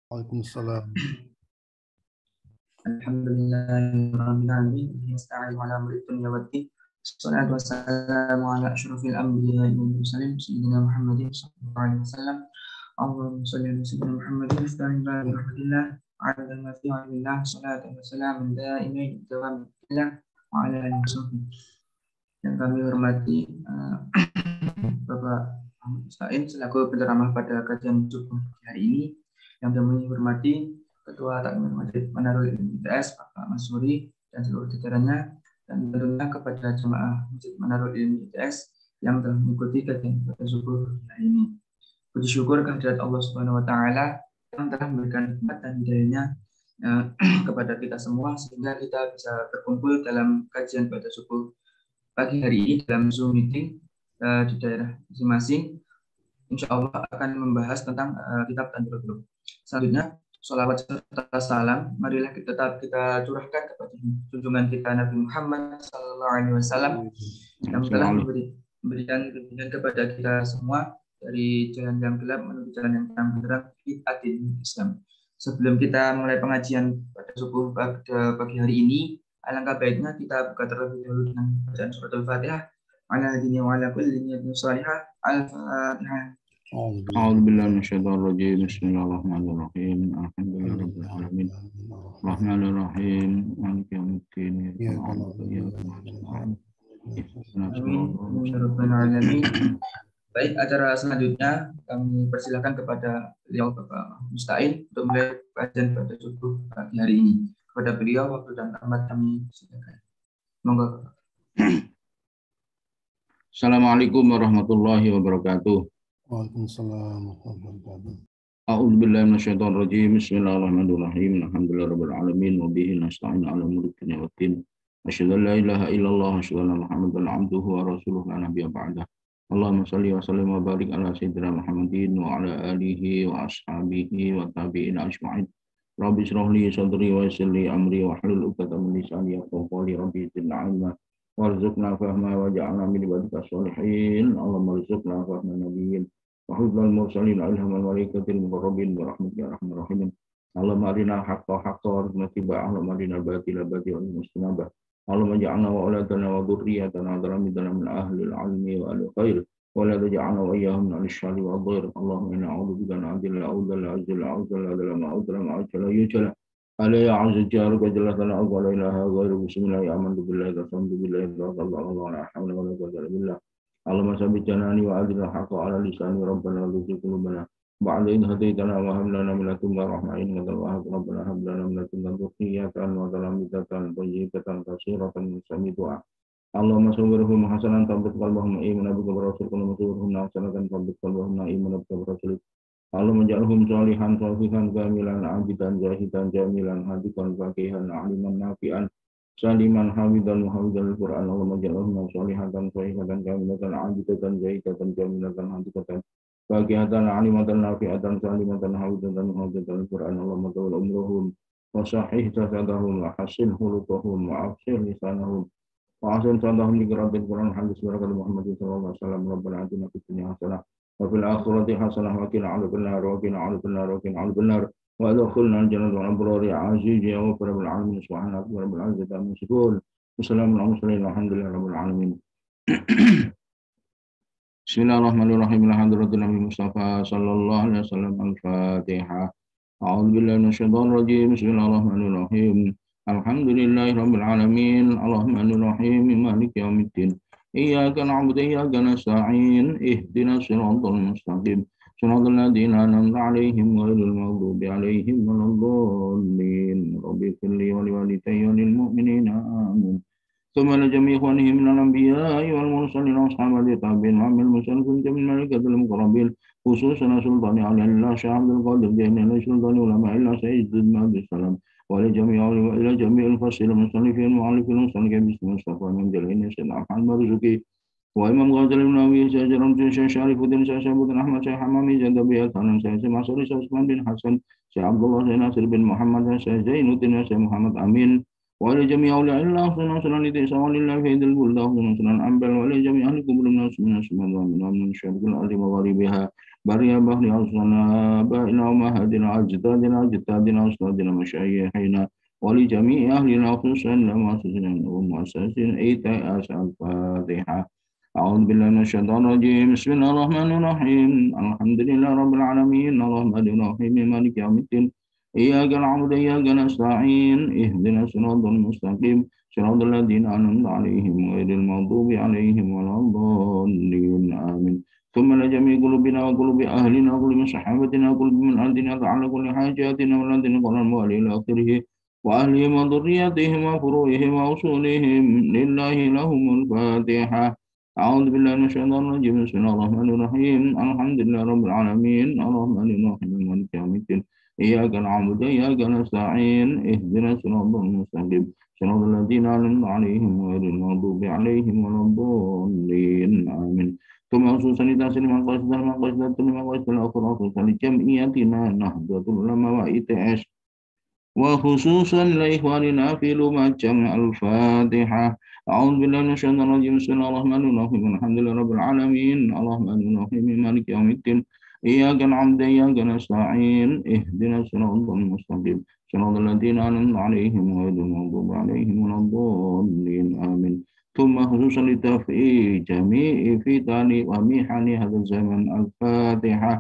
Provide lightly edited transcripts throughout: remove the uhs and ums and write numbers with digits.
Waalaikumsalam. Alhamdulillahirrahmanirrahim. Nasta'inu ala amri dunya waddin. Wassalatu wassalamu ala asyrafil anbiya'i wal mursalin sayyidina Muhammadin sallallahu alaihi wasallam. Allahumma shalli ala sayyidina Muhammadin wa ala rahmatillah ala ma fi ilmillah salatu wassalamu da'imin dawamillah wa ala alihi wasallam. Yang kami hormati Bapak Mustain selaku penceramah pada kajian subuh hari ini, yang kami hormati Ketua Takmir Masjid Manarul Ilmi ITS Bapak Masuri dan seluruh jajarannya, dan tentunya kepada jemaah Masjid Manarul Ilmi ITS yang telah mengikuti kajian pada subuh hari ini. Puji syukur kehadirat Allah Subhanahu Wa Taala yang telah memberikan nikmat dan hidayahnya kepada kita semua sehingga kita bisa berkumpul dalam kajian pada subuh pagi hari ini dalam Zoom meeting di daerah masing-masing. Insya Allah akan membahas tentang kitab Tanbirul. Selanjutnya, sholawat serta salam marilah kita curahkan kepada junjungan kita Nabi Muhammad SAW yang telah memberikan bimbingan kepada kita semua dari jalan yang gelap menuju jalan yang terang benderang di agama Islam. Sebelum kita mulai pengajian pada subuh pagi hari ini, alangkah baiknya kita buka terlebih dahulu dengan bacaan surat Al-Fatihah. Ala dini wa ala kulli niyatin salihah. Al-Fatihah. A'udzu billahi minasyaitonir rajim. Bismillahirrahmanirrahim. Alhamdulillahirabbil alamin. Rahmanir rahim. Maliki yaumiddin. Amin. Baik, acara selanjutnya kami persilakan kepada beliau Bapak Mustain untuk mulai kajian pada subuh pagi hari ini. Kepada beliau waktu dan tempat kami silakan. Monggo. Assalamualaikum warahmatullahi wabarakatuh. Waalaikumsalam warahmatullahi wabarakatuh. A'udzu billahi minasyaitonir rajim. Bismillahirrahmanirrahim. Alhamdulillahirabbil alamin wa bihi nasta'in 'ala umuri dunya waddin. Asyhadu an la ilaha illallah wa asyhadu anna Muhammadan 'abduhu wa rasuluhu la nabiyya ba'dah. Allahumma shalli wa sallim wa barik ala sayyidina Muhammadin wa ala alihi wa ashabihi wa tabi'in ajma'in. Rabbi shrah li sadri wa yassir li amri wa hlul 'uqdatam min lisani yafqahu qawli. Rabbi zidna 'ilma warzuqna fahma waj'alna min ibadika sholihin. Allahumma rzuqna fahma nabiyyin wa hudnal mursalin ilhamal malaikatil muqarrabin wa rahmatika arhamar rahimin. Allahumma arina haqqa haqqa warzuqna tiba'ah. Allahumma arina batila batila mustinabah. Allahumma ja'alna wa auladana wa dhurriyyatana dharamidana min ahlil ilmi wa ahli khair wa la taj'alna wa iyyahum min ash-sharri wa dhir. Allahumma inna a'udzubika min adil a'udzal azil a'udzal adala ma'udra ma'ajala yujala ala ya azza jaruka jalla tala wa la ilaha ghairu bismillah amantu billahi wa sallu billahi wa sallallahu la hawla wa la quwwata illa billah. Allahumma sabbit janani wa adil haqqa ala lisani rabbana rizqi qulubana ba'da in hadaitana wa hab lana min ladunka rahmatan innaka wahhab rabbana hab lana min ladunka dhurriyyatan wa dhalamatan tayyibatan katsiratan sami du'a. Allahumma sawwirhum hasanan tabbit qalbahum iman bika wa rasul kullu sawwirhum hasanatan tabbit qalbahum iman bika wa rasul. Allahumma ja'alhum salihan salihan kamilan abidan jahidan jamilan hadikan faqihan aliman nafi'an saliman hamidan muhammidan al-Qur'an. Allahumma ja'alhum salihatan sahihatan kamilatan abidatan jahidatan jamilatan hadikatan faqihatan alimatan nafi'atan salimatan hamidan muhammidan al-Qur'an. Allahumma tawal umruhum wa sahih jasadahum wa hasin khuluquhum wa afsir lisanahum wa hasin sadahum li qira'atil Qur'an hadis barakat Muhammadin sallallahu alaihi wasallam. Rabbana atina fid dunya hasanah wa fil akhirati hasanah wa qina 'adzabannar wa qina 'adzabannar wa adkhilna al-jannata wal abrar ya aziz ya rabbal alamin subhanaka rabbil izzati amma yasifun. Wassalamu ala mursalin walhamdulillahi rabbil alamin. Bismillahirrahmanirrahim. Alhamdulillahi Nabi Mustafa sallallahu alaihi wasallam. Al-Fatihah. A'udzu billahi minasyaitonir rajim. Bismillahirrahmanirrahim. Alhamdulillahi rabbil alamin. Arrahmanir rahim. Maliki yaumiddin. Iyyaka na'budu wa iyyaka nasta'in. Ihdinas siratal mustaqim. Siratal ladzina an'amta 'alaihim ghairil maghdubi 'alaihim waladdallin. Rabbi ighfirli wa liwalidayya wal mu'minina amin. ثم لجميع إخوانه من الأنبياء والمرسلين وأصحاب التابعين وعم المسلمين من الملائكة المقربين خصوصا سلطان علي الله شيخ عبد القادر الجيلاني عليه سلطان علماء الله سيد عبد السلام وإلى جميع الفصل المصنفين المؤلفين المصنفين باسم مصطفى من جلين سيدنا أحمد مرزوقي وإمام غزالي بن أبي سيد رمزي شيخ شريف الدين شيخ شهاب الدين أحمد شيخ حمامي جندبي الثاني شيخ معصري شيخ عثمان بن حسن شيخ عبد الله شيخ ناصر بن محمد شيخ زين الدين شيخ محمد أمين ولجميع أولياء الله حسنا حسنا لتيسا ولله في يد البلد حسنا حسنا أنبل ولجميع أهل قبر الناس من السماء ومن الشرق الأرض وغريبها بريا بحر أصلنا آبائنا ومهدنا أجدادنا أجدادنا أستاذنا مشايخنا ولجميع أهلنا خصوصا لمؤسسين ومؤسسين إيتاء الفاتحة. أعوذ بالله من الشيطان الرجيم بسم الله الرحمن الرحيم الحمد لله رب العالمين الرحمن الرحيم مالك يوم الدين إياك نعبد وإياك نستعين اهدنا الصراط المستقيم صراط الذين أنعمت عليهم غير المغضوب عليهم ولا الضالين آمين. ثم لجميع قلوبنا وقلوب أهلنا وقلوب صحابتنا وقلوب من أرضنا على كل حاجاتنا والذين قال الموالي إلى آخره وأهلهم وذرياتهم وفروعهم وأصولهم لله لهم الفاتحة. أعوذ بالله من الشيطان الرجيم بسم الله الرحمن الرحيم الحمد لله رب العالمين الرحمن الرحيم مالك يوم الدين إياك نعبد وإياك نستعين اهدنا الصراط المستقيم صراط الذين أنعمت عليهم غير المغضوب عليهم ولا الضالين آمين. ثم خصوصا لتحسين مقاصد الأخرى خصوصا لجمعيتنا نهضة العلماء وإتس وخصوصا لإخواننا في لمجمع الفاتحة. أعوذ بالله من الشيطان الرجيم بسم الله الرحمن الرحيم الحمد لله رب العالمين الرحمن الرحيم مالك يوم الدين إياك نعبد وإياك نستعين اهدنا الصراط المستقيم صراط الذين أنعمت عليهم غير المغضوب عليهم ولا الضالين آمين. ثم خصوصا لتفعيل جميع فتن ومحن هذا الزمن الفاتحة.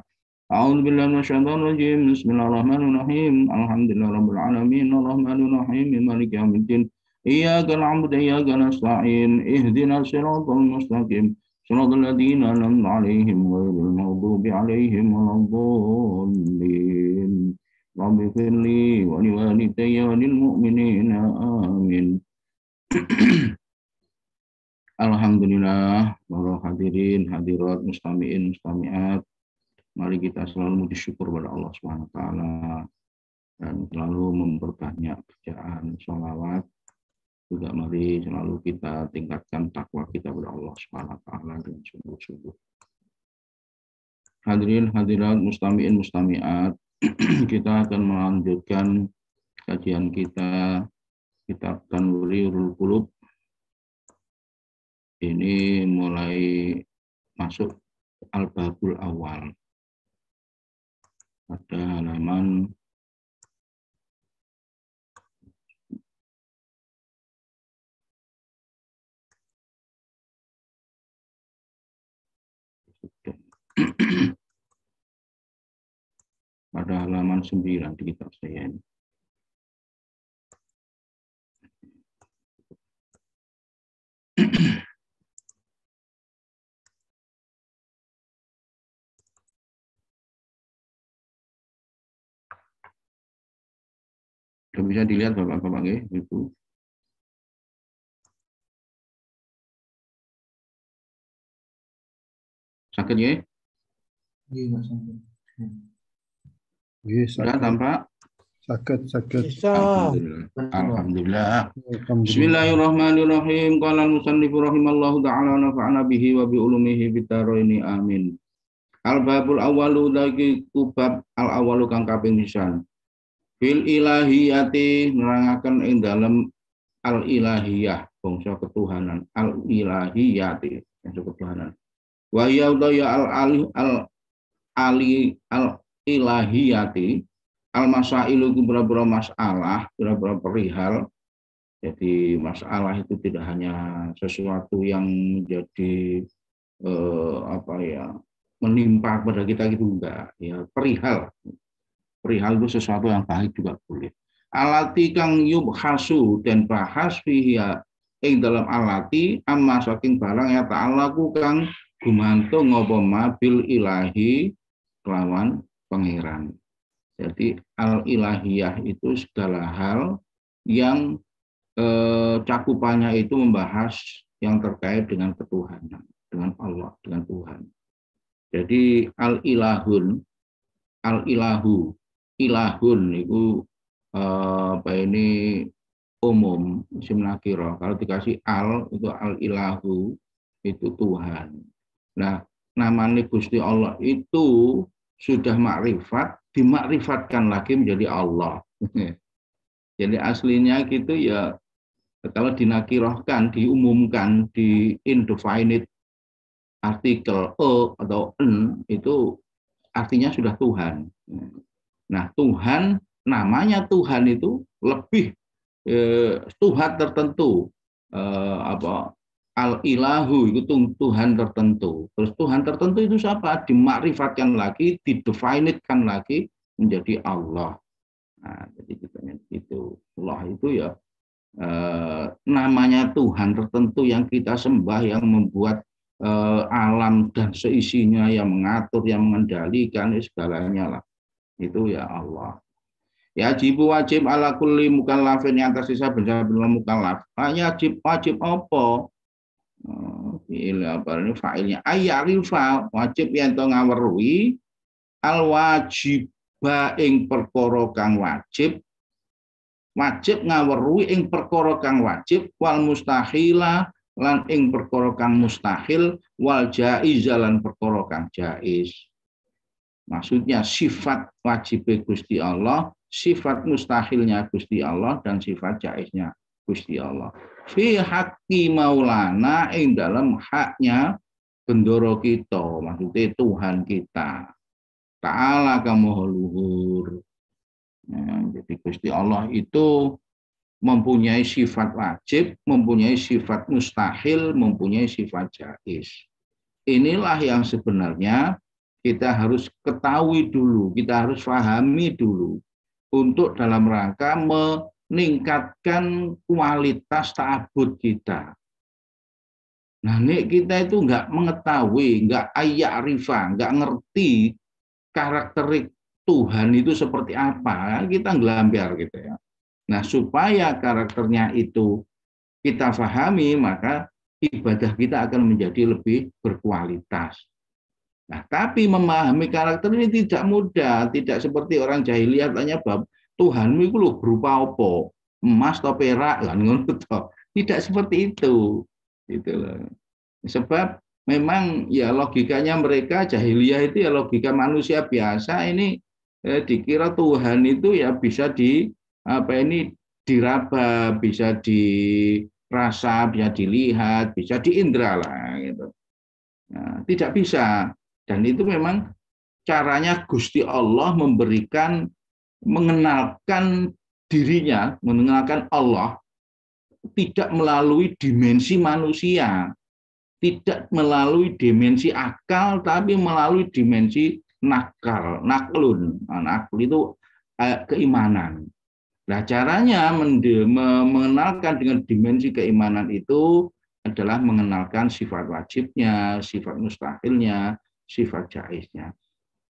أعوذ بالله من الشيطان الرجيم بسم الله الرحمن الرحيم الحمد لله رب العالمين الرحمن الرحيم مالك يوم الدين إياك نعبد وإياك نستعين اهدنا الصراط المستقيم صراط الذين أنعمت عليهم غير المغضوب عليهم ولا الضالين رب اغفر لي ولوالدي وللمؤمنين آمين. Alhamdulillah, para hadirin, hadirat, mustami'in, mustami'at. Mari kita selalu bersyukur pada Allah SWT dan selalu memperbanyak bacaan sholawat. Juga mari selalu kita tingkatkan takwa kita kepada Allah SWT dengan sungguh-sungguh. Hadirin hadirat mustami'in mustami'at, kita akan melanjutkan kajian kita kitab Tanwirul Qulub. Ini mulai masuk Al-Babul Awal pada halaman pada halaman 9 di kitab saya ini. Bisa dilihat Bapak-Bapak Ibu. Sakit ya? Iya, sakit. Sudah tampak? Sakit. Alhamdulillah. Bismillahirrahmanirrahim. Qala al-musannifu rahimallahu ta'ala nafa'ana bihi wa bi ulumihi bidaraini amin. Al-babul awwalu lagi kubab al-awwalu kang kaping pisan. Fil ilahiyati nerangaken ing dalem al-ilahiyah bangsa ketuhanan al-ilahiyati bangsa ketuhanan. Wa ya al-ilahiyati al-masailu ku boro-boro masalah, boro-boro perihal. Jadi masalah itu tidak hanya sesuatu yang menjadi menimpa pada kita gitu enggak, ya perihal. Perihal itu sesuatu yang baik juga boleh. Alati kang yubhasu dan bahas fiha ing dalam alati amma saking barang ya ta'alaku kang gumantung apa mabil ilahi kelawan pangeran. Jadi al-ilahiyah itu segala hal yang cakupannya itu membahas yang terkait dengan ketuhanan, dengan Allah, dengan Tuhan. Jadi al-ilahu ilahun itu ini umum isim nakirah. Kalau dikasih al itu al ilahu itu Tuhan. Nah, namanya Gusti Allah itu sudah makrifat, dimakrifatkan lagi menjadi Allah. Jadi aslinya gitu ya Kalau dinakirohkan, diumumkan di indefinite artikel e atau en, itu artinya sudah Tuhan. Nah, Tuhan, namanya Tuhan itu lebih Tuhan tertentu, al-ilahu itu Tuhan tertentu. Terus Tuhan tertentu itu siapa? Dimakrifatkan lagi, didefinitkan lagi menjadi Allah. Nah, jadi itu Allah itu ya namanya Tuhan tertentu yang kita sembah, yang membuat alam dan seisinya, yang mengatur, yang mengendalikan segalanya lah. Itu ya Allah. Ya wajib ala kulli mukallafin yang atas sisa benar-benar mukallaf. Wajib apa? Apa ini fa'ilnya? Ayarifa wajib yang to ngaweruhi al wajiba ing perkara kang wajib ngaweruhi ing perkara kang wajib wal mustahila lan ing perkara kang mustahil wal jaiz lan perkara kang jaiz. Maksudnya sifat wajib Gusti Allah, sifat mustahilnya Gusti Allah, dan sifat jaiznya Gusti Allah. Fi haqqi maulana ing dalam haknya bendoro kita, maksudnya Tuhan kita. Ta'ala kamu luhur. Jadi Gusti Allah itu mempunyai sifat wajib, mempunyai sifat mustahil, mempunyai sifat jaiz. Inilah yang sebenarnya kita harus ketahui dulu, kita harus pahami dulu untuk dalam rangka meningkatkan kualitas ta'abbud kita. Nah, nek kita itu nggak mengetahui, nggak aya'rifa, nggak ngerti karakterik Tuhan itu seperti apa, kita ngelambiar gitu ya. Nah, supaya karakternya itu kita pahami, maka ibadah kita akan menjadi lebih berkualitas. Nah, tapi memahami karakter ini tidak mudah, tidak seperti orang jahiliyah tanya bab Tuhanmu itu loh berupa apa? Emas atau perak kan ngono toh. Tidak seperti itu. Gitu loh. Sebab memang ya logikanya mereka jahiliyah itu ya logika manusia biasa ini dikira Tuhan itu ya bisa diraba, bisa dirasa, bisa dilihat, bisa diindra lah gitu. Nah, tidak bisa. Dan itu memang caranya Gusti Allah mengenalkan dirinya, mengenalkan Allah tidak melalui dimensi manusia, tidak melalui dimensi akal, tapi melalui dimensi naklun. Nakl itu keimanan. Nah, caranya mengenalkan dengan dimensi keimanan itu adalah mengenalkan sifat wajibnya, sifat mustahilnya, sifat jaiznya.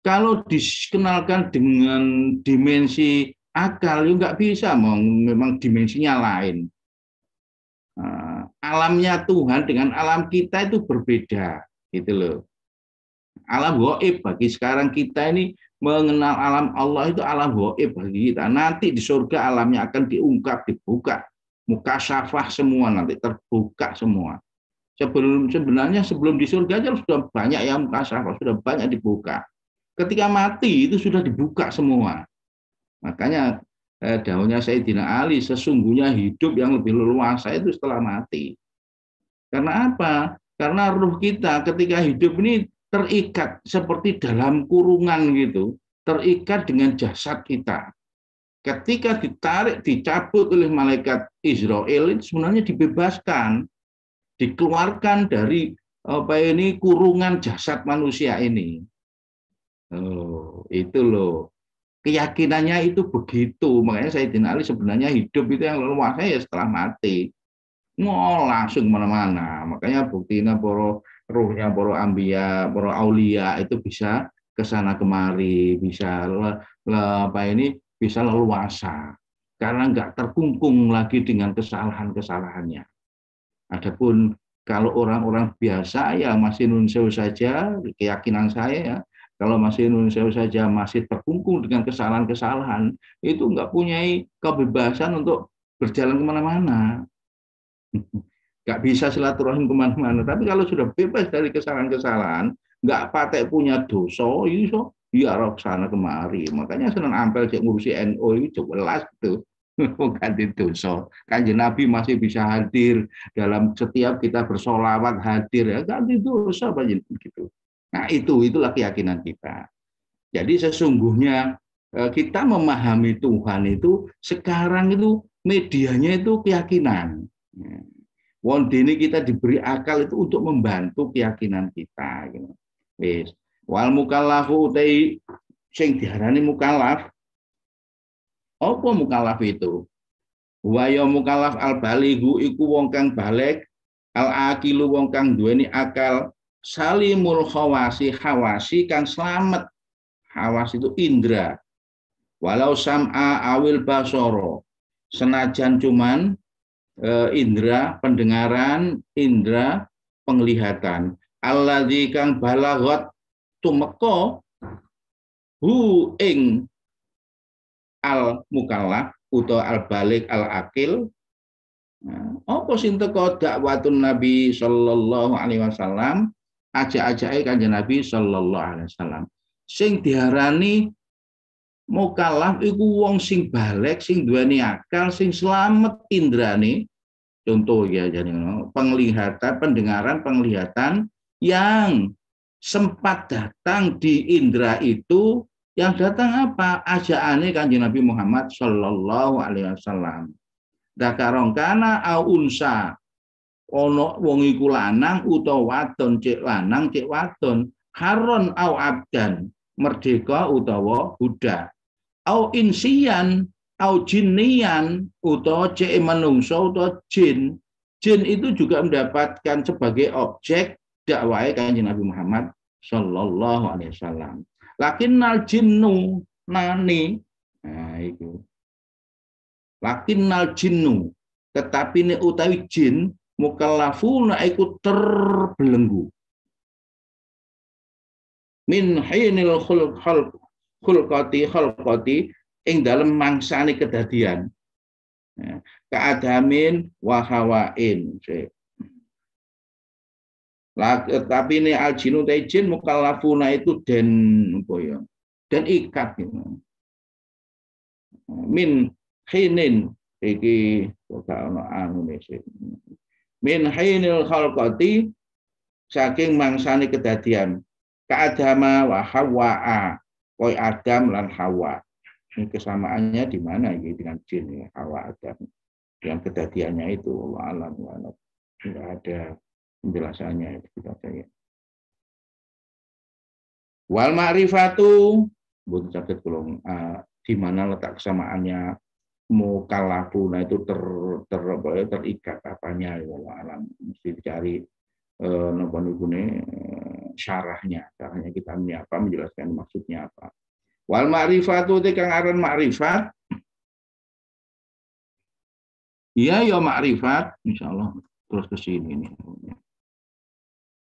Kalau dikenalkan dengan dimensi akal, ya nggak bisa, memang dimensinya lain. Alamnya Tuhan dengan alam kita itu berbeda, gitu loh. Alam gaib bagi sekarang kita ini mengenal alam Allah itu alam gaib bagi kita. Nanti di surga alamnya akan dibuka, mukasyafah semua nanti terbuka semua. Sebenarnya sebelum di surga aja sudah banyak yang mukasyafah, sudah banyak dibuka. Ketika mati itu sudah dibuka semua. Makanya dahulunya Sayyidina Ali, sesungguhnya hidup yang lebih leluasa itu setelah mati. Karena apa? Karena ruh kita ketika hidup ini terikat seperti dalam kurungan gitu, terikat dengan jasad kita. Ketika ditarik, dicabut oleh malaikat Israel, itu sebenarnya dibebaskan, dikeluarkan dari kurungan jasad manusia ini. Itu loh. Keyakinannya itu begitu. Makanya Sayyidina Ali sebenarnya hidup itu yang leluasa ya setelah mati. Langsung kemana-mana. Makanya buktinya ruhnya para ambiya, para aulia itu bisa kesana kemari, bisa bisa leluasa. Karena nggak terkungkung lagi dengan kesalahan-kesalahannya. Adapun kalau orang-orang biasa ya masih nun sewu saja, keyakinan saya ya, kalau masih nun sewu saja masih terkungkung dengan kesalahan-kesalahan, itu nggak punya kebebasan untuk berjalan kemana-mana. Nggak bisa silaturahim kemana-mana. Tapi kalau sudah bebas dari kesalahan-kesalahan, nggak patek punya dosa, itu ya sana kemari. Makanya Sunan Ampel cek ngurusi NU itu jelas gitu. ganti dosa. Kanjeng Nabi masih bisa hadir dalam setiap kita bersolawat, hadir ya, ganti dosa gitu. Nah itulah keyakinan kita. Jadi sesungguhnya kita memahami Tuhan itu sekarang itu medianya itu keyakinan. Wondene kita diberi akal itu untuk membantu keyakinan kita. Wis. Wal mukallafu utai sing diarani mukallaf. Apa mukallaf itu? Wa ya mukallaf al balighu iku wong kang balik, al aqilu wong kang duweni akal, salimul khawasi kang slamet. Hawas itu indra. Walau sam'a awil basoro. Senajan cuman indra pendengaran, indra penglihatan. Alladzi kang balagot tumeka hu ing al mukallaf utawa al balik al akil. Apa sing teko dakwatun Nabi sallallahu alaihi wasallam, ajak-ajake Kanjeng Nabi sallallahu alaihi wasallam. Sing diarani mukallaf iku wong sing balik, sing duweni akal, sing slamet indrane. Contoh ya, jadi penglihatan, pendengaran, penglihatan yang sempat datang di indra itu. Yang datang apa? Ajaane Kanjeng Nabi Muhammad sallallahu alaihi wasallam. Dakarong kana au unsa. Ono wong iku lanang utawa wadon, cek lanang cek wadon, haron au abdan, merdeka utawa budak. Au insian au jinnian utawa cek manungsa utawa jin. Jin itu juga mendapatkan sebagai objek dakwah Kanjeng Nabi Muhammad sallallahu alaihi wasallam. Lakinnal jinnu nani, nah itu. Lakinnal jinnu, tetapi ini utawi jin mukallafuna iku terbelenggu. Min hinil khulqati ing dalem mangsane kedadian. Keadamin wa hawain. Tapi ini al-jinu jin mukallafuna itu dan ikat gitu. Min hinin iki min hinil khalqati saking mangsani kedadian keadama wa hawa'a koi Adam lan Hawa. Ini kesamaannya di mana ini dengan jin ya, Hawa Adam yang kedadiannya itu Allah alam tidak ada penjelasannya itu kita saja. Wal ma'rifatu bukan sakit belum di mana letak kesamaannya mukallafuna itu terikat apanya ya Allah alam mesti dicari napa nipune syarahnya kita ini apa menjelaskan maksudnya apa. Wal ma'rifatu kang aran ma'rifat iya ya ma'rifat insyaallah terus ke sini nih.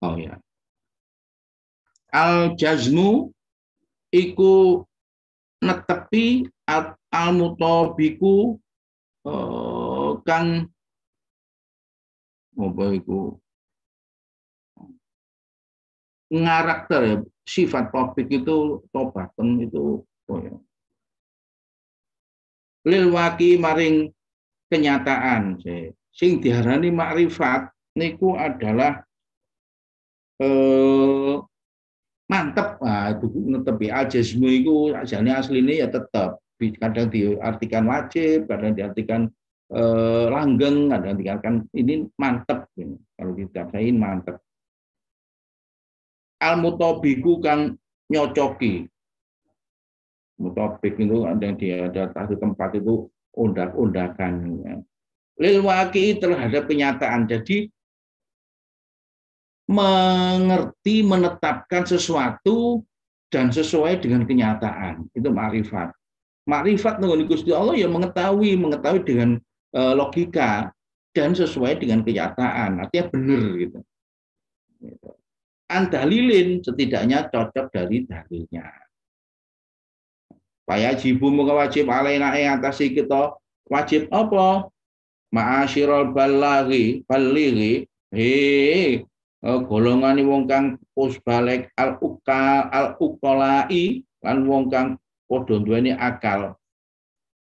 Oh ya. Al jazmu iku netepi al mutabiku kang apa iku ngarakter ya, sifat topik itu tobaten itu oh ya. Lil waki maring kenyataan sing diarani makrifat niku adalah mantep. Nah, itu netepi al-jazmu itu ajane asline ya tetap kadang diartikan wajib, kadang diartikan langgeng, kadang diartikan ini mantep ini. Kalau ditasain mantep. Al-mutabiku kang nyocoki. Mutabik itu ada di tempat itu undak-undakan. Ya. Lil waqi terhadap kenyataan. Jadi mengerti, menetapkan sesuatu dan sesuai dengan kenyataan. Itu ma'rifat. Ma'rifat nunggu Gusti Allah ya mengetahui dengan logika dan sesuai dengan kenyataan. Artinya benar gitu. Andalilin setidaknya cocok dari dalilnya. Wajibu muga wajib alaina ing atase kita wajib apa? Ma'asyiral balaghi golongan wong kang pos balik al uqalai lan wong kang padha duweni akal.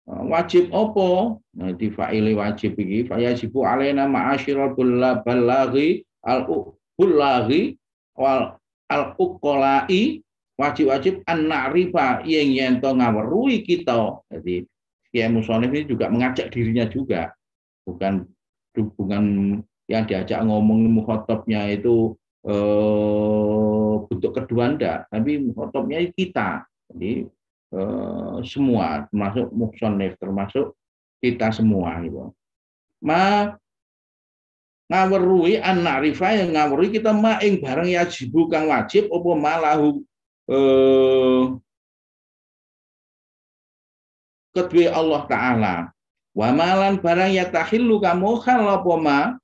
Wajib opo? Nah, di fa'ile wajib iki fayajibu alaina ma'asyiral balaghi al-uqulaghi wal al-uqolai wajib-wajib an-na'rifa yang to ngaweruhi kita. Jadi Kiai Musonif ini juga mengajak dirinya juga, bukan yang diajak ngomong mukhatabnya itu bentuk kedua ndak, tapi mukhatabnya kita. Jadi semua termasuk musonif, termasuk kita semua gitu. Ngaweruhi an-na'rifa yang ngaweruhi kita ing barang yajibu kang wajib apa malahu kedua Allah Ta'ala wa malan barang yatahillu kamu apa ma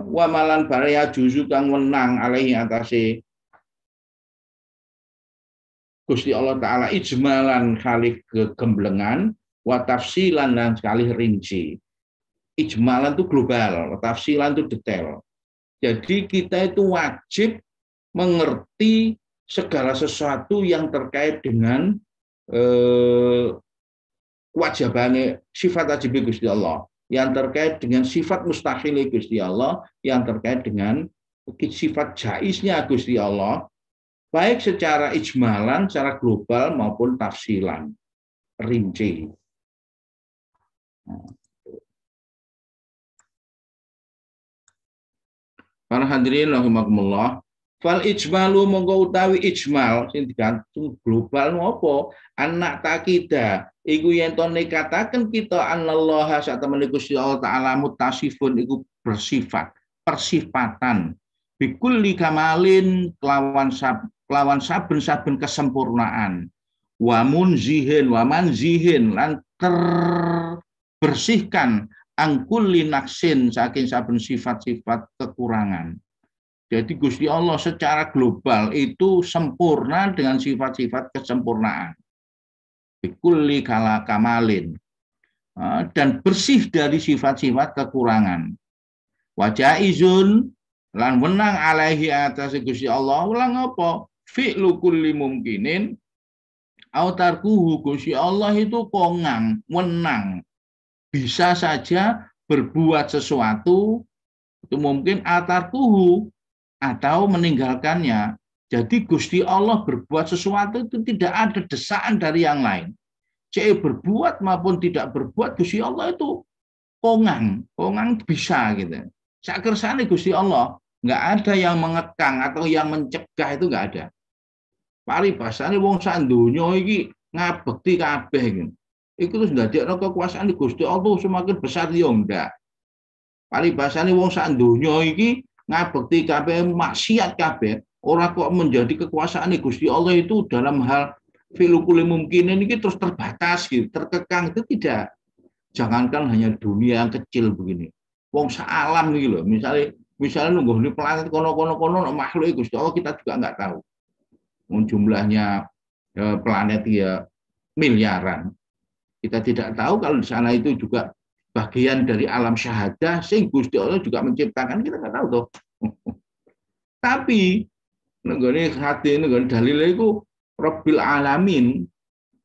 wa malan barang ya juzu kang wenang alaihi atase Gusti Allah Ta'ala ijmalan kali kegemblengan wa tafsilan dan sekali rinci. Ijmalan itu global, tafsilan itu detail. Jadi kita itu wajib mengerti segala sesuatu yang terkait dengan kewajibannya sifat wajib Gusti Allah, yang terkait dengan sifat mustahil Gusti Allah, yang terkait dengan sifat jaiznya Gusti Allah, baik secara ijmalan, secara global maupun tafsilan, rinci. Para hadirin rahimakumullah, fal ijmalu monggo utawi ijmal sing digantung global nopo anak takida iku yen to nekataken kita anallaha sak temene Gusti Allah Ta'ala mutasifun iku bersifat persifatan bikulli kamalin kelawan saben-saben kesempurnaan wa munzihin wa manzihin lan terbersihkan angkulli naksin saking saben sifat-sifat kekurangan. Jadi Gusti Allah secara global itu sempurna dengan sifat-sifat kesempurnaan. Bikulli kamalin dan bersih dari sifat-sifat kekurangan. Wajaizun lan wenang alaihi atas Gusti Allah ulang apa? Fi'lu kulli mumkinin au tarkuhu Gusti Allah itu kongang, wenang. Bisa saja berbuat sesuatu itu mungkin atarkuhu atau meninggalkannya. Jadi Gusti Allah berbuat sesuatu itu tidak ada desakan dari yang lain. Cek berbuat maupun tidak berbuat Gusti Allah itu kongang bisa gitu. Sakersane Gusti Allah nggak ada yang mengekang atau yang mencegah, itu nggak ada. Paribasane wong sak donya iki ngabekti kabeh gitu. Iku terus ndadekno kekuasaan Gusti Allah semakin besar yo ndak. Paribasane wong sak donya iki ngabekti kabeh maksiat kabeh, ora kok menjadi kekuasaan Gusti Allah itu dalam hal filukul mungkinin ini terus terbatas gitu, terkekang, itu tidak. Jangankan hanya dunia yang kecil begini. Wong sak alam iki lho, misalnya nunggu di planet kono-kono makhluk Gusti Allah kita juga nggak tahu. Jumlahnya planet ya miliaran. Kita tidak tahu kalau di sana itu juga bagian dari alam syahadah, sehingga Gusti Allah juga menciptakan, kita nggak tahu toh. Tapi nenggone hati nenggone dalil itu Rabbil alamin,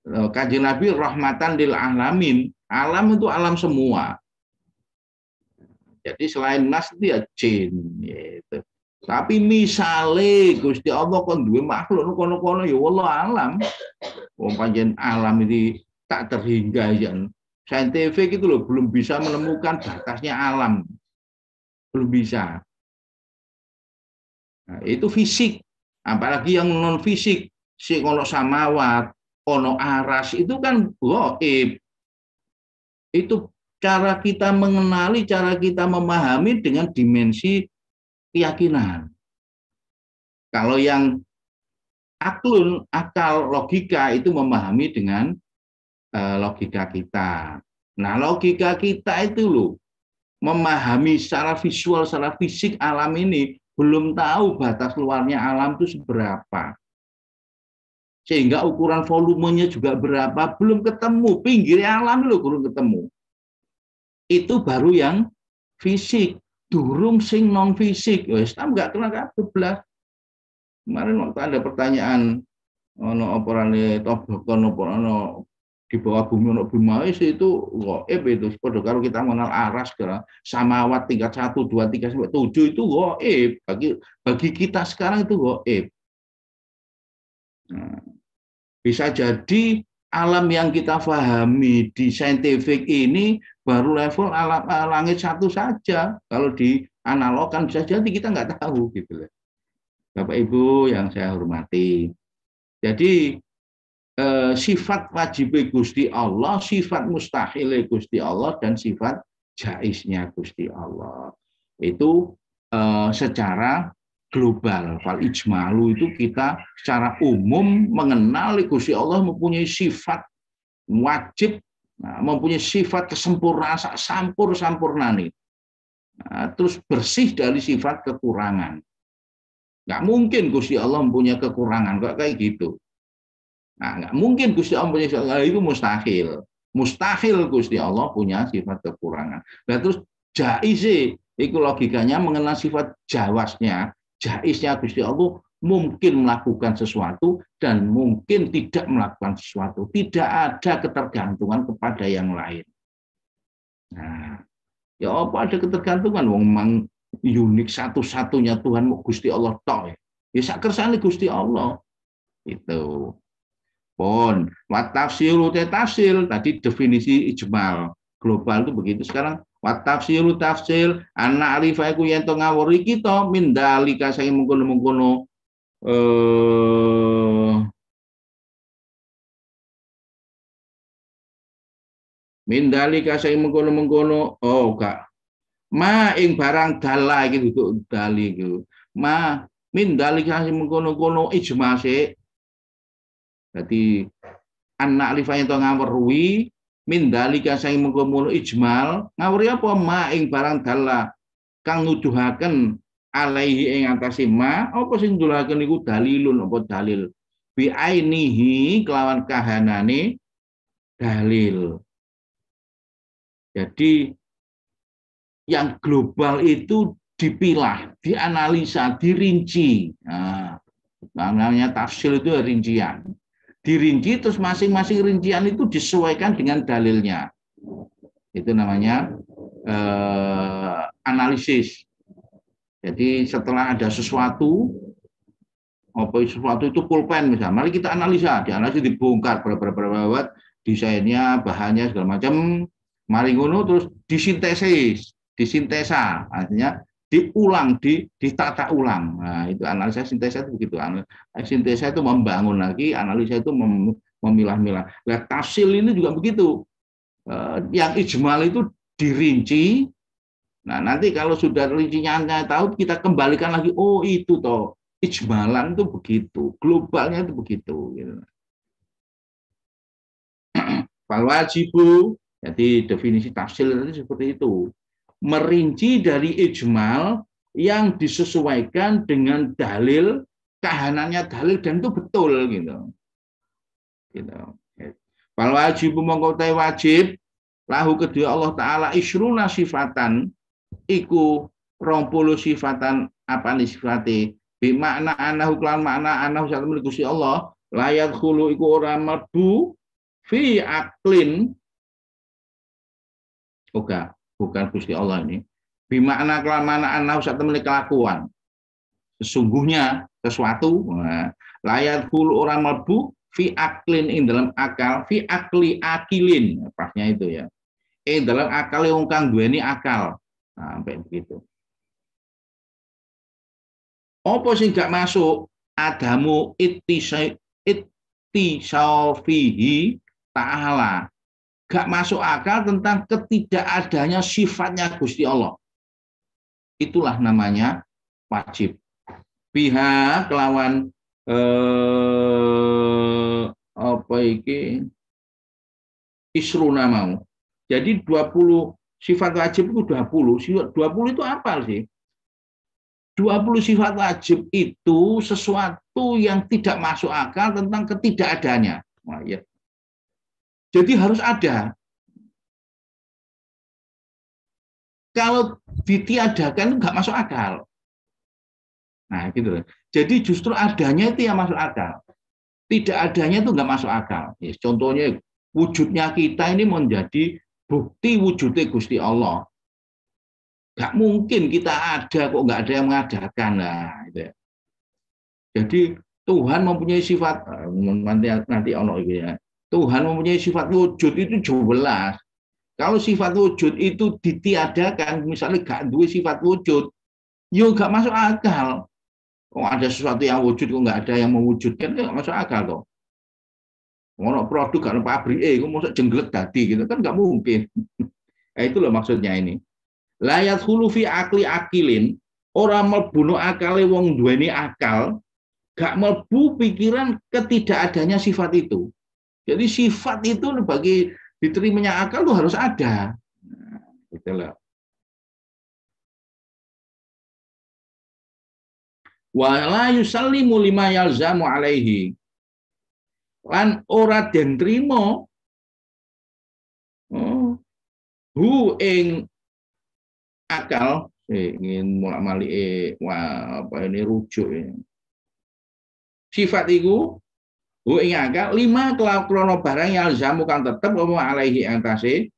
Kanjeng Nabi rahmatan lil alamin. Alam itu alam semua. Jadi selain nas itu ya jin gitu. Tapi misale Gusti Allah kon duwe makhluk kono-kono ya wallah alam. Wong pancen alam ini tak terhingga ya. Saintifik itu loh belum bisa menemukan batasnya alam. Belum bisa. Nah, itu fisik. Apalagi yang non fisik, si ono samawat, ono aras, itu kan gaib. Itu cara kita mengenali, cara kita memahami dengan dimensi keyakinan. Kalau yang akal logika itu memahami dengan logika kita. Nah, logika kita itu loh memahami secara visual, secara fisik alam ini, belum tahu batas luarnya alam itu seberapa. Sehingga ukuran volumenya juga berapa, belum ketemu. Pinggirnya alam loh belum ketemu. Itu baru yang fisik. Durung sing non fisik, Islam nggak kena kabeh. Kemarin waktu ada pertanyaan ono operane tobokon ono di bawah bumi ono bimais itu gaib itu. Padahal kalau kita mengenal aras samawat tingkat 1, 2, 3 sampai 7 itu gaib. Bagi kita sekarang itu gaib. Nah, bisa jadi alam yang kita pahami di saintifik ini baru level alam langit 1 saja. Kalau di analogkan bisa jadi kita nggak tahu gitu loh. Bapak Ibu yang saya hormati. Jadi sifat wajib Gusti Allah, sifat mustahil Gusti Allah, dan sifat jaiznya Gusti Allah. Itu secara global. Fal ijmalu itu kita secara umum mengenal Gusti Allah mempunyai sifat wajib, mempunyai sifat kesempurnaan, sampurnane. Terus bersih dari sifat kekurangan. Nggak mungkin Gusti Allah mempunyai kekurangan, kok kayak gitu. Nah, nggak mungkin Gusti Allah punya sifat, itu mustahil. Mustahil Gusti Allah punya sifat kekurangan. Nah, terus jaiz itu logikanya mengenal sifat jawasnya, jaiznya Gusti Allah mungkin melakukan sesuatu dan mungkin tidak melakukan sesuatu. Tidak ada ketergantungan kepada yang lain. Nah, ya apa ada ketergantungan? Wong mang unik satu-satunya Tuhan Gusti Allah tok. Ya sak kersane Gusti Allah. Itu. Pon, wat tafsiru tafsir tadi definisi ijmal global itu begitu. Sekarang wat tafsiru tafsir anak arifah iku yen to ngawuri kita mindalika saking mengkono-mengkono mindalika saking mengkono-mengkono gak ma ing barang dala iki duduk dali iku ma mindalika saking mengkono-kono ijmal sik. Jadi anak alifah itu ngawurwi mindalika saing mengkono ijmal ngawuri apa ma ing barang dalla kang nuduhaken alaihi ing atase ma apa sing nuduhaken iku dalilun apa dalil bi ainihi kelawan kahanane dalil. Jadi yang global itu dipilah, dianalisa, dirinci. Nah, namanya tafsir itu rincian. Dirinci terus masing-masing rincian itu disesuaikan dengan dalilnya. Itu namanya analisis. Jadi setelah ada sesuatu itu pulpen misalnya, mari kita analisa, dianalisis dibongkar berapa desainnya, bahannya segala macam, mari ngono terus disintesa, artinya diulang, ditata ulang. Nah, itu analisa sintesa itu begitu. Sintesa itu membangun lagi, analisa itu memilah-milah. Nah, tafsir ini juga begitu. Yang ijmal itu dirinci. Nah, nanti kalau sudah rincinya tahu, kita kembalikan lagi. Oh, itu toh ijmalan itu begitu, globalnya itu begitu. Fal wajibu, jadi definisi tafsir itu seperti itu. Merinci dari ijmal yang disesuaikan dengan dalil, kahanannya dalil dan itu betul gitu. Fal wajib mongkotai wajib lahu kedua Allah Ta'ala isruna sifatan iku 20 sifatan apa nih sifatnya bimakna anahu klan makna anahu satu milik Gusti Allah layat khulu iku ora mlebu fi aklin bukan Gusti Allah ini. Bimakna kelamana anahu satu milik kelakuan. Sesungguhnya sesuatu layat hulu orang mlebu fi aklin ing dalam akal fi akli akilin pasnya itu ya. Dalam akal yang kang duweni akal. Sampai begitu. Apa sing gak masuk adamu ittisaufihi ta'ala. Gak masuk akal tentang ketidakadanya sifatnya Gusti Allah. Itulah namanya wajib. Pihak kelawan apa iki isruna mau. Jadi 20 sifat wajib itu 20. 20 itu apa sih? 20 sifat wajib itu sesuatu yang tidak masuk akal tentang ketidakadanya. Wah, ya. Jadi harus ada. Kalau ditiadakan nggak masuk akal. Nah, gitu. Jadi justru adanya itu yang masuk akal. Tidak adanya itu nggak masuk akal. Ya, contohnya wujudnya kita ini menjadi bukti wujudnya Gusti Allah. Gak mungkin kita ada kok nggak ada yang mengadakan. Nah, gitu ya. Jadi Tuhan mempunyai sifat nanti ono ya. Tuhan mempunyai sifat wujud itu jelas. Kalau sifat wujud itu ditiadakan, misalnya gak dua sifat wujud, yo gak masuk akal. Kok ada sesuatu yang wujud kok nggak ada yang mewujudkan, itu nggak masuk akal toh. Ono produk kalau pabrik, kok masuk jengglek tadi gitu kan nggak mungkin. Itu loh maksudnya ini. Layat hulufi akli akilin, orang melbunuh akale wong duweni akal, gak melbu pikiran ketidakadanya sifat itu. Jadi sifat itu bagi diterimanya akal tuh harus ada. Nah, gitu loh. Wala yusallimu lima yalzamu alaihi. Lan ora den trima hu ing akal ingin mulak malik apa ini rujuk ya. Sifat iku hu ing akal lima krono barang yalzamu kan tetep apa alaihi antase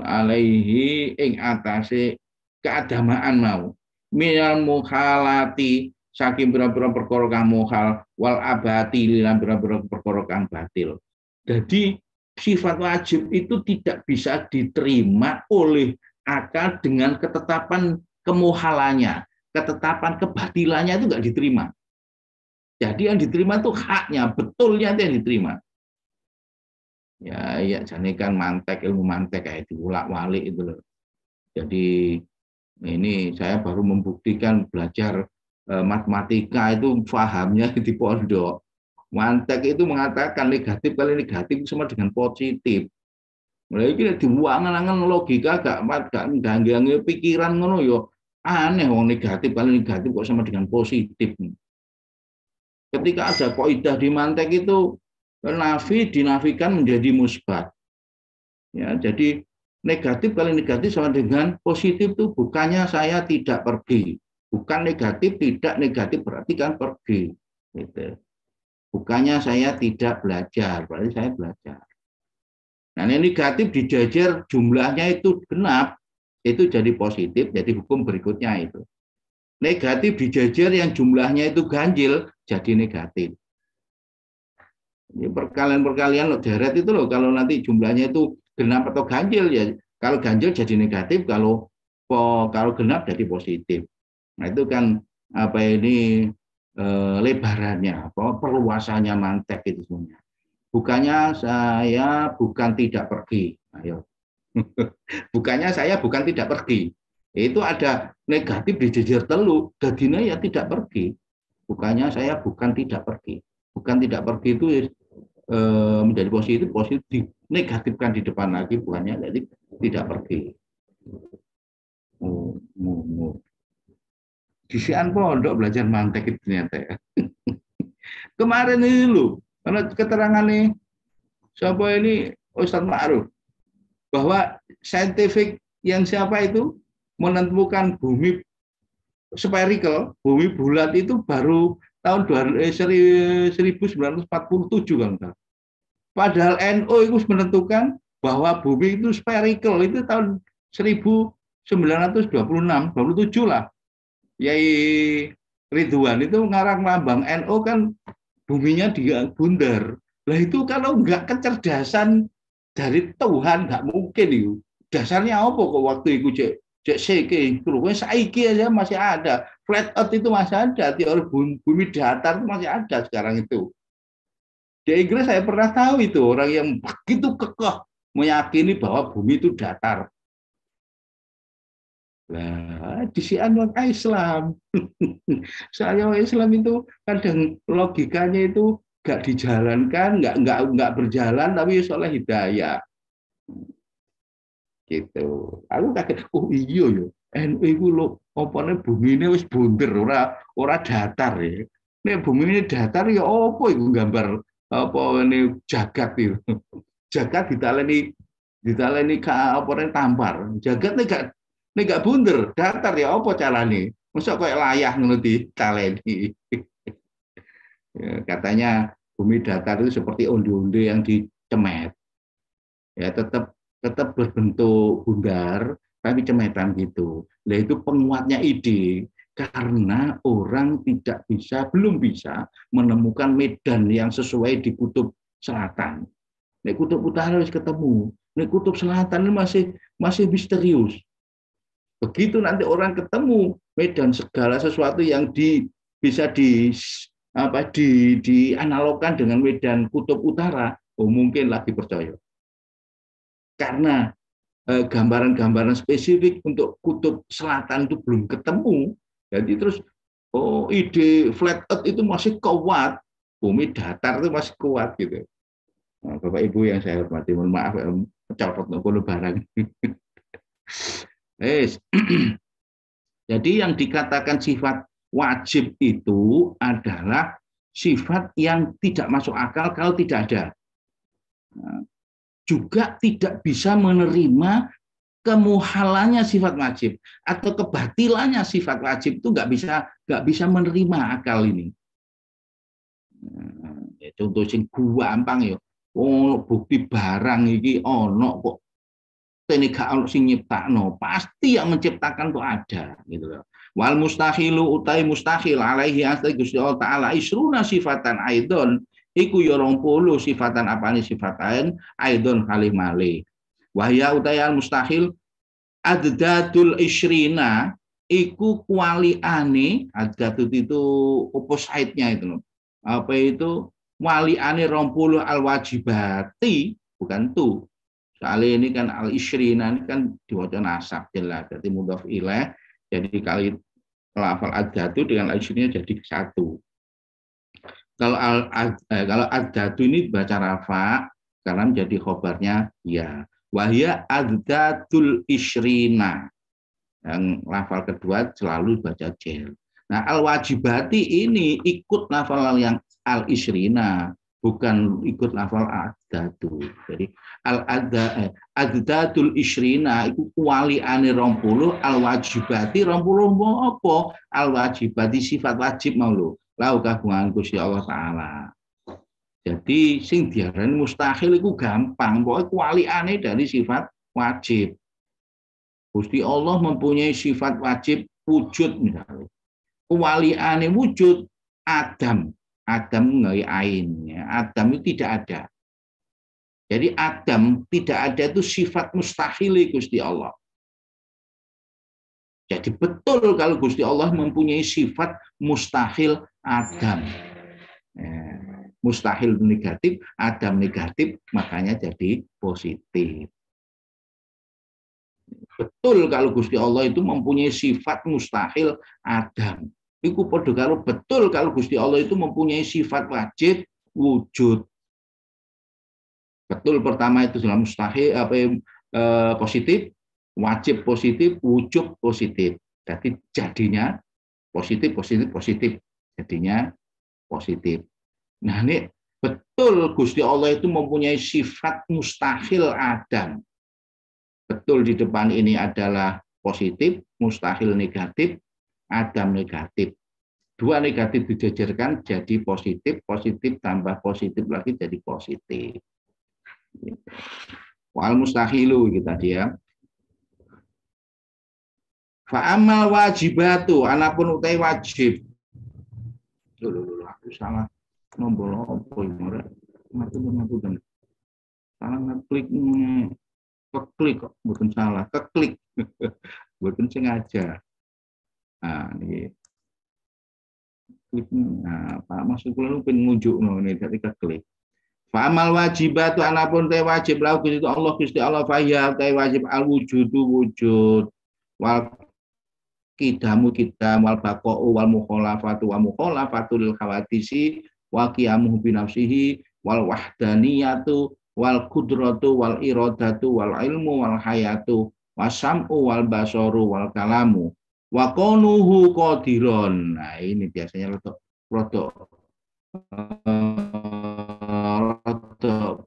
alaihi ing atase keadamaan mau minal mukhalati saking pira-pira perkara kang mukhal wal abati lan pira-pira perkara kang batil. Jadi sifat wajib itu tidak bisa diterima oleh akal dengan ketetapan kemuhalannya, ketetapan kebatilannya itu enggak diterima. Jadi yang diterima itu haknya, betulnya itu yang diterima. Ya jane kan mantek, ilmu mantek kayak diulak-walik itu loh. Jadi ini saya baru membuktikan belajar matematika itu pahamnya di pondok. Mantek itu mengatakan negatif kali negatif sama dengan positif. Mulai kita dibuangan-angan logika gak ganggu pikiran ngono yo aneh wong negatif kali negatif kok sama dengan positif. Ketika ada kaidah di mantek itu nafi dinafikan menjadi musbat. Ya, jadi negatif kali negatif sama dengan positif itu bukannya saya tidak pergi. Bukan negatif, tidak negatif berarti kan pergi. Gitu. Bukannya saya tidak belajar, berarti saya belajar. Nah ini negatif dijajar jumlahnya itu genap, itu jadi positif, jadi hukum berikutnya itu. Negatif dijajar yang jumlahnya itu ganjil, jadi negatif. Ini perkalian-perkalian lo deret itu loh, kalau nanti jumlahnya itu genap atau ganjil ya. Kalau ganjil jadi negatif, kalau genap jadi positif. Nah itu kan apa ini lebarannya, perluasannya mantek itu semuanya. Bukannya saya bukan tidak pergi, ayo. Bukannya saya bukan tidak pergi. Itu ada negatif dijejer telu, jadinya ya tidak pergi. Bukannya saya bukan tidak pergi. Bukan tidak pergi itu menjadi positif negatifkan di depan lagi, bukannya jadi tidak pergi. Disian pondok belajar mantek itu ternyata ya. Kemarin ini loh, karena keterangan nih siapa ini Ustadz Ma'ruf bahwa saintifik yang siapa itu menentukan bumi spherical, bumi bulat itu baru tahun 1947 kan. Padahal NU itu menentukan bahwa bumi itu spherical itu tahun 1926, 27 lah. Yai Ridwan itu ngarang lambang NU kan buminya dia bundar. Lah itu kalau nggak kecerdasan dari Tuhan nggak mungkin itu. Dasarnya apa kok waktu itu cek seke terus saiki aja masih ada. Flat earth itu masih ada, teori bumi datar itu masih ada sekarang itu. Di Inggris saya pernah tahu itu orang yang begitu kekeh meyakini bahwa bumi itu datar. Nah, di orang Islam. Saya Islam itu kadang logikanya itu nggak dijalankan, nggak berjalan, tapi soal hidayah. Gitu. Aku kaget, oh iya yo. NU itu lo, opone bumi ini wis bunder, ora datar ya. Nek bumi ini datar ya apa itu gambar apa ini jagat itu. Jagat ditaleni apa tampar. Jagat nek gak bunder, datar ya apa carane? Masa kayak layah ngono ditaleni. Ya, katanya bumi datar itu seperti onde-onde yang cemet. Ya tetap berbentuk bundar tapi cemetan gitu. Nah itu penguatnya ide karena orang belum bisa menemukan medan yang sesuai di kutub selatan. Nah, kutub utara harus ketemu. Nah, kutub selatan masih misterius. Begitu nanti orang ketemu medan segala sesuatu yang bisa dianalogkan dengan medan kutub utara, mungkin lagi percaya. Karena gambaran-gambaran spesifik untuk kutub selatan itu belum ketemu, jadi terus ide flat earth itu masih kuat, bumi datar itu masih kuat gitu. Nah, Bapak Ibu yang saya hormati, mohon maaf mencolot nopo barang. Jadi yang dikatakan sifat wajib itu adalah sifat yang tidak masuk akal kalau tidak ada. Nah, juga tidak bisa menerima kemuhalannya sifat wajib atau kebatilannya sifat wajib itu nggak bisa menerima akal ini. Ya, contoh sing gampang ya, bukti barang iki ono kok tene gak ono sing nyiptakno, pasti yang menciptakan tuh ada gitu loh. Wal mustahilu utai mustahil alaihi asli Gusti Allah taala isruna sifatan aidon iku ya 20 sifatan apane sifatain aidon kalimale. Wahya utai al mustahil addatul isrina iku kualiane, addatut itu opposite-nya itu loh. Apa itu waliane 20 al wajibati, bukan tu. Soalnya ini kan al isrina ini kan diwaca nasab jelas, jadi mudhof ilaih. Jadi kali lafal addatu dengan al isrina jadi satu. Kalau addatu ini baca rafa karena menjadi khobarnya ya. Wahya addatul isrina. Yang lafal kedua selalu baca jel. Nah, al-wajibati ini ikut lafal yang al-isrina, bukan ikut lafal addatu. Jadi addatul isrina itu waliane 20, al-wajibati 20 apa? Al-wajibati sifat wajib mau lho. Lau kagungan Gusti Allah taala. Jadi sing diarani mustahil itu gampang, pokoknya kualiane dari sifat wajib. Gusti Allah mempunyai sifat wajib wujud misalnya. Kualiane wujud Adam nggak ain, ya. Adam itu tidak ada. Jadi Adam tidak ada itu sifat mustahil Gusti Allah. Jadi betul kalau Gusti Allah mempunyai sifat mustahil Adam. Mustahil negatif, Adam negatif, makanya jadi positif. Betul kalau Gusti Allah itu mempunyai sifat mustahil Adam. Iku padha karo betul kalau Gusti Allah itu mempunyai sifat wajib wujud. Betul pertama itu dalam mustahil positif, wajib positif, wujud positif. Jadi jadinya positif. Jadinya positif. Nah, ini betul Gusti Allah itu mempunyai sifat mustahil Adam. Betul di depan ini adalah positif, mustahil negatif, Adam negatif. Dua negatif dijajarkan jadi positif, positif tambah positif lagi jadi positif. Wal mustahilu kita dia. Fa'amal wajibatu, anapun utai wajib. Loh, aku salah nombor apa ini? Ngapunten. Salah ngekliknya. Keklik kok, bukan salah, keklik. Bukan sengaja. Nah, ini klik. Nah, Pak Mas kula nu pengen ngunjuk ini dari keklik. Fa'amal wajibatu anapun te wajib lahu Gusti Allah Gusti Allah faya te wajib al wujudu wujud wal kidamu kidam wal baqa'u wal mukhalafatu wa mukhalafatu lil khawadisi wa qiyamuhu bi nafsihi wal wahdaniyatu wal kudratu wal iradatu wal ilmu wal hayatu wasam'u wal basaru wal kalamu wa qanuhu qadiron. Nah, ini biasanya rodok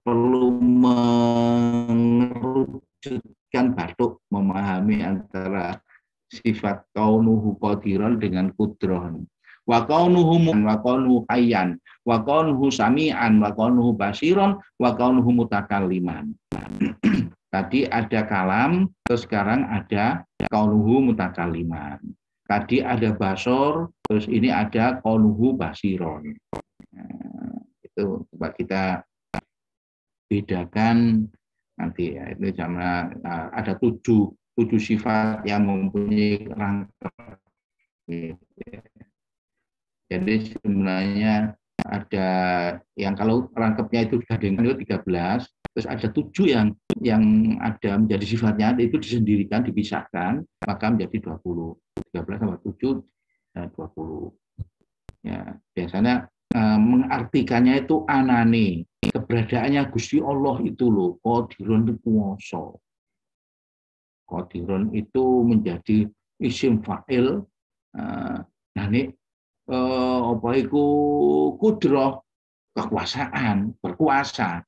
perlu mengerujutkan batuk, memahami antara sifat kaunuhu qadiron dengan kudron. wa kaunuhu hayyan, wa kaunuhu sami'an, wa kaunuhu basiron, wa kaunuhu mutakalliman. Tadi ada kalam, terus sekarang ada kaunuhu mutakalliman. Tadi ada basor, terus ini ada kaunuhu basiron. Nah, itu coba kita bedakan nanti ya. Itu sama ada tujuh sifat yang mempunyai rangkap. Jadi sebenarnya ada yang kalau rangkapnya itu digandengkan itu 13. Terus ada 7 yang ada menjadi sifatnya itu disendirikan, dipisahkan, maka menjadi 20. 13 tambah 7, 20. Ya, biasanya mengartikannya itu anane, keberadaannya Gusti Allah itu loh, qadirun itu kuwasa. Qadirun itu menjadi isim fa'il, apa iku kudrah, kekuasaan, berkuasa.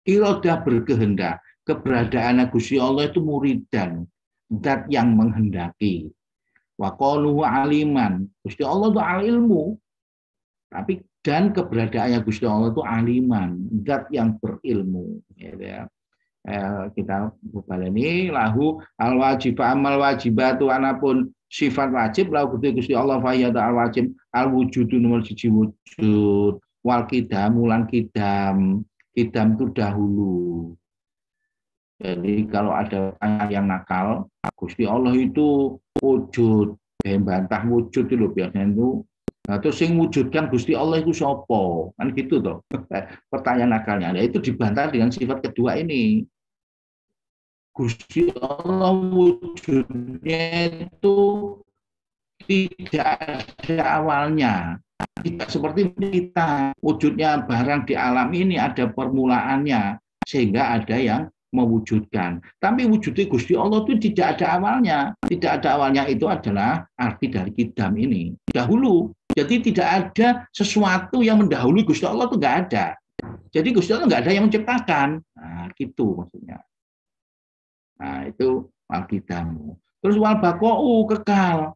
Iradah berkehendak, keberadaan Gusti Allah itu muridan, zat yang menghendaki. Wa qaluhu aliman, Gusti Allah itu al-ilmu. Tapi dan keberadaannya Gusti Allah itu aliman, zat yang berilmu. Ya. Kita baleni lahu al-wajib amal wajibatu anapun sifat wajib lahu Gusti Allah fa ya al-wajib al-wujudu nomor 1 wujud wal qidam lan qidam itu dahulu. Jadi kalau ada yang nakal, Gusti Allah itu wujud, bantah wujud itu loh biasanya itu. Nah, terus yang wujudkan Gusti Allah itu sopo, kan gitu toh. Pertanyaan nakalnya. Nah, itu dibantah dengan sifat kedua ini. Gusti Allah wujudnya itu tidak ada awalnya. Tidak seperti kita, wujudnya barang di alam ini ada permulaannya, sehingga ada yang mewujudkan. Tapi wujudnya Gusti Allah itu tidak ada awalnya. Tidak ada awalnya itu adalah arti dari qidam ini. Dahulu. Jadi tidak ada sesuatu yang mendahului Gusti Allah itu nggak ada. Jadi Gusti Allah nggak ada yang menciptakan. Nah, gitu maksudnya. Nah, itu al-qidamu. Terus wal baqa'u kekal.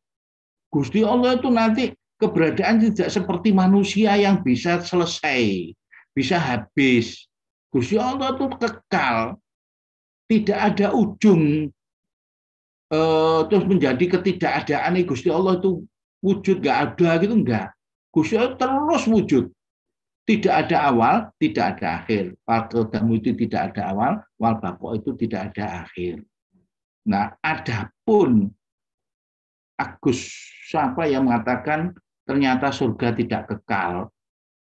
Gusti Allah itu nanti keberadaan tidak seperti manusia yang bisa selesai, bisa habis. Gusti Allah itu kekal, tidak ada ujung, terus menjadi ketidakadaan. Gusti Allah itu wujud nggak ada gitu, enggak. Gusti Allah terus wujud, tidak ada awal, tidak ada akhir. Wal qadamu itu tidak ada awal, wal baqa itu tidak ada akhir. Nah, adapun Agus siapa yang mengatakan ternyata surga tidak kekal,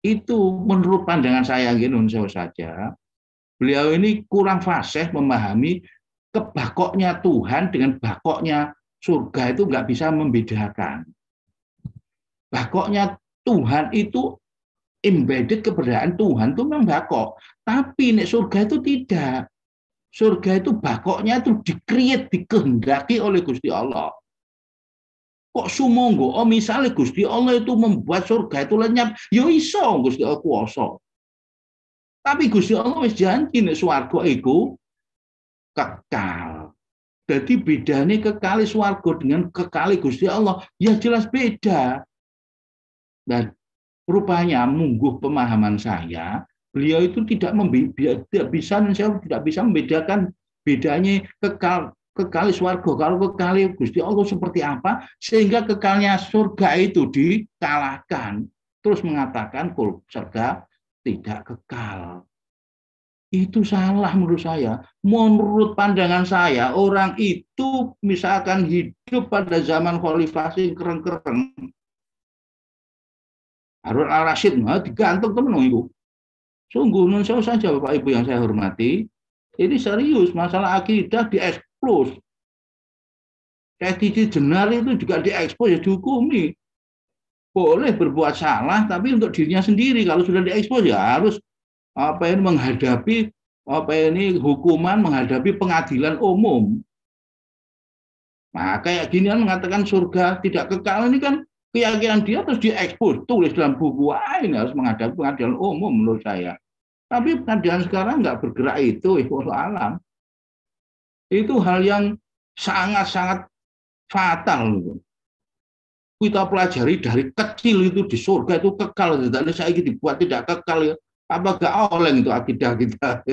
itu menurut pandangan saya gini saja, beliau ini kurang fasih memahami kebakoknya Tuhan dengan bakoknya surga itu nggak bisa membedakan. Bakoknya Tuhan itu embedded, keberadaan Tuhan itu memang bakok, tapi nek surga itu tidak. Surga itu bakoknya itu dikreat, dikehendaki oleh Gusti Allah. Kok sumonggo, misalnya Gusti Allah itu membuat surga itu lenyap, ya iso Gusti Allah kuwasa. Tapi Gusti Allah wis janji nek swarga iku kekal. Jadi bedanya kekali swarga dengan kekali Gusti Allah, ya jelas beda. Dan rupanya mungguh pemahaman saya, beliau itu tidak bisa membedakan bedanya kekali swarga kalau kekali Gusti Allah seperti apa, sehingga kekalnya surga itu dikalahkan, terus mengatakan kul surga tidak kekal. Itu salah menurut saya. Menurut pandangan saya, orang itu misalkan hidup pada zaman Khalifah sing kereng-kereng, Harun al-Rasyid digantung temen itu. Sungguh nun saja Bapak Ibu yang saya hormati, ini serius masalah akidah diekspos. Titi Jenar itu juga diekspos, ya dihukumi. Boleh berbuat salah, tapi untuk dirinya sendiri. Kalau sudah diekspos ya harus menghadapi hukuman, menghadapi pengadilan umum. Nah, kayak gini kan mengatakan surga tidak kekal, ini kan keyakinan dia terus diekspos, tulis dalam buku, ini harus menghadapi pengadilan umum menurut saya. Tapi pengadilan sekarang nggak bergerak itu, alam. Itu hal yang sangat-sangat fatal. kita pelajari dari kecil itu di surga itu kekal, tidak saya dibuat tidak kekal ya. Apa gak oleng itu akidah kita.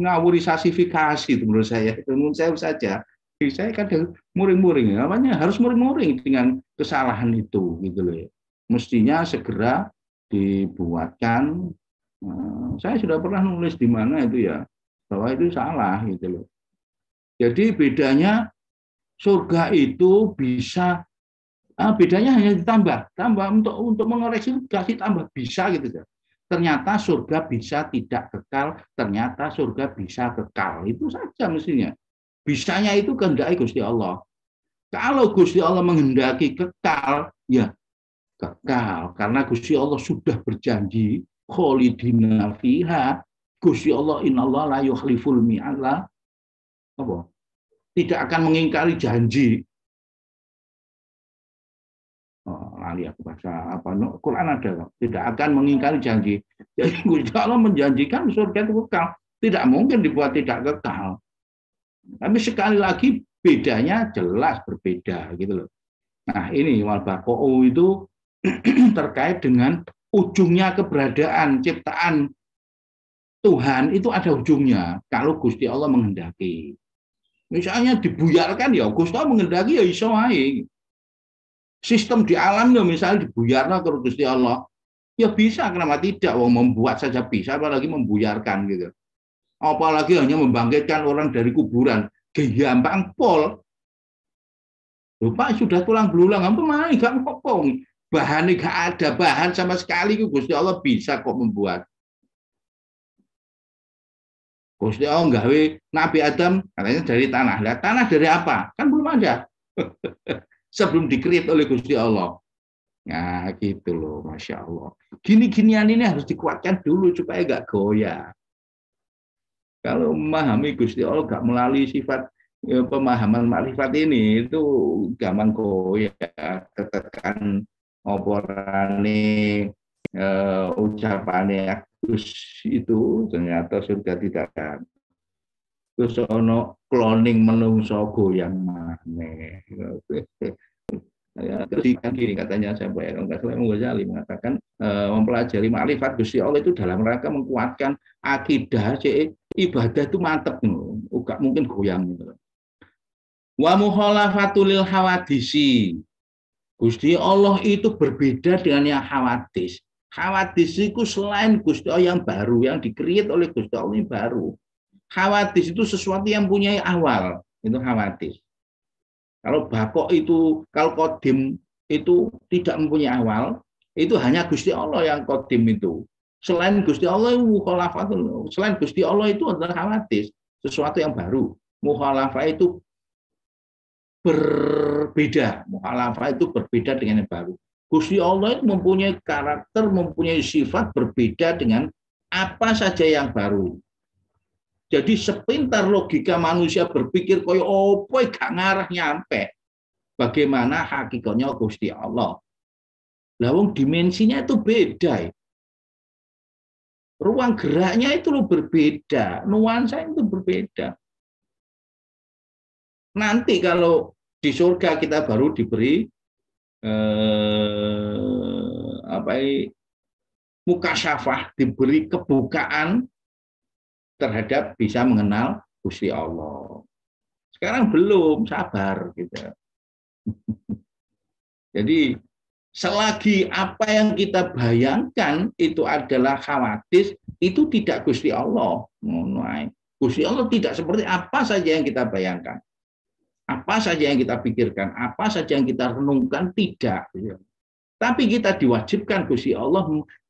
Ngawuri sasifikasi itu menurut saya. Itu menurut saya saja. Saya kadang muring-muring, namanya harus muring-muring dengan kesalahan itu gitu loh ya. Mestinya segera dibuatkan. Saya sudah pernah nulis di mana itu ya, bahwa itu salah gitu loh. Jadi bedanya surga itu bisa bedanya hanya ditambah untuk mengoreksi kasih tambah bisa gitu ya. Ternyata surga bisa tidak kekal, ternyata surga bisa kekal. Itu saja mestinya. Bisanya itu kehendaki Gusti Allah. Kalau Gusti Allah menghendaki kekal, ya kekal. Karena Gusti Allah sudah berjanji, kholidina fiha. Gusti Allah innallaha la yukhliful mi'ad. Apa? Tidak akan mengingkari janji. Lali aku bahasa apa? Quran ada, tidak akan mengingkari janji. Jadi Gusti Allah menjanjikan surga itu kekal. Tidak mungkin dibuat tidak kekal. Tapi sekali lagi bedanya jelas berbeda gitu loh. Nah ini wal baqa'u itu terkait dengan ujungnya keberadaan ciptaan Tuhan itu ada ujungnya kalau Gusti Allah menghendaki. Misalnya dibuyarkan ya Gusti Allah menghendaki ya iso wae. Sistem di alam ya misalnya dibuyarkan ke Gusti Allah ya bisa, kenapa tidak? Membuat saja bisa, apalagi membuyarkan gitu. Apalagi hanya membangkitkan orang dari kuburan, gampang pol. Lupa sudah tulang belulang, apa malah gak ngopong. Bahannya gak ada, bahan sama sekali Gusti Allah bisa kok membuat. Gusti Allah gawe Nabi Adam katanya dari tanah. Nah, tanah dari apa? Kan belum ada. Sebelum dikreat oleh Gusti Allah. Nah gitu loh, Masya Allah. Gini-ginian ini harus dikuatkan dulu supaya gak goyah. Kalau memahami Gusti Allah gak melalui sifat pemahaman makrifat ini itu gampang goyah, ketekan oporane ucapane Agus itu ternyata surga tidak ada. Terus ono cloning menungso goyang maneh. Ketika gini katanya sampai Imam Ghazali mengatakan mempelajari makrifat Gusti Allah itu dalam rangka menguatkan akidah ibadah itu mantep, enggak mungkin goyang gitu. Wa mukhalafatul hawadisi. Gusti Allah itu berbeda dengan yang hawadis. Hawadis itu selain Gusti Allah yang baru, yang dikreat oleh Gusti Allah yang baru. Hawadis itu sesuatu yang punya awal, itu hawadis. Kalau bakok itu, kalau kodim itu tidak mempunyai awal, itu hanya Gusti Allah yang kodim itu. Selain Gusti Allah mukhalafatul, selain Gusti Allah itu adalah hawadis, sesuatu yang baru. Mukhalafah itu berbeda, mukhalafah itu berbeda dengan yang baru. Gusti Allah itu mempunyai karakter, mempunyai sifat berbeda dengan apa saja yang baru. Jadi sepintar logika manusia berpikir koyo opo gak ngarah nyampe. Bagaimana hakikatnya Gusti Allah. Lah wong dimensinya itu beda. Ruang geraknya itu berbeda, nuansa itu berbeda. Nanti kalau di surga kita baru diberi mukasyafah, diberi kebukaan terhadap bisa mengenal Gusti Allah. Sekarang belum, sabar gitu. Jadi selagi apa yang kita bayangkan itu adalah hawadis, itu tidak Gusti Allah. Gusti Allah tidak seperti apa saja yang kita bayangkan. Apa saja yang kita pikirkan, apa saja yang kita renungkan, tidak. Tapi kita diwajibkan Gusti Allah,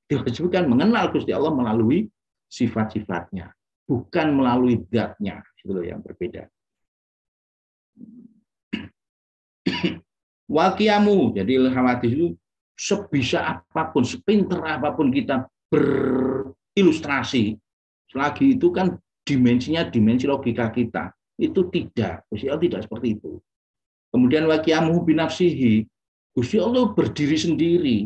diwajibkan mengenal Gusti Allah melalui sifat-sifatnya. Bukan melalui zatnya, itu yang berbeda. Waqiyamu, jadi hawadis itu sebisa apapun, sepinter apapun kita berilustrasi, selagi itu kan dimensinya dimensi logika kita, itu tidak, Gusti Allah tidak seperti itu. Kemudian waqiyamu binafsihi, Gusti Allah berdiri sendiri,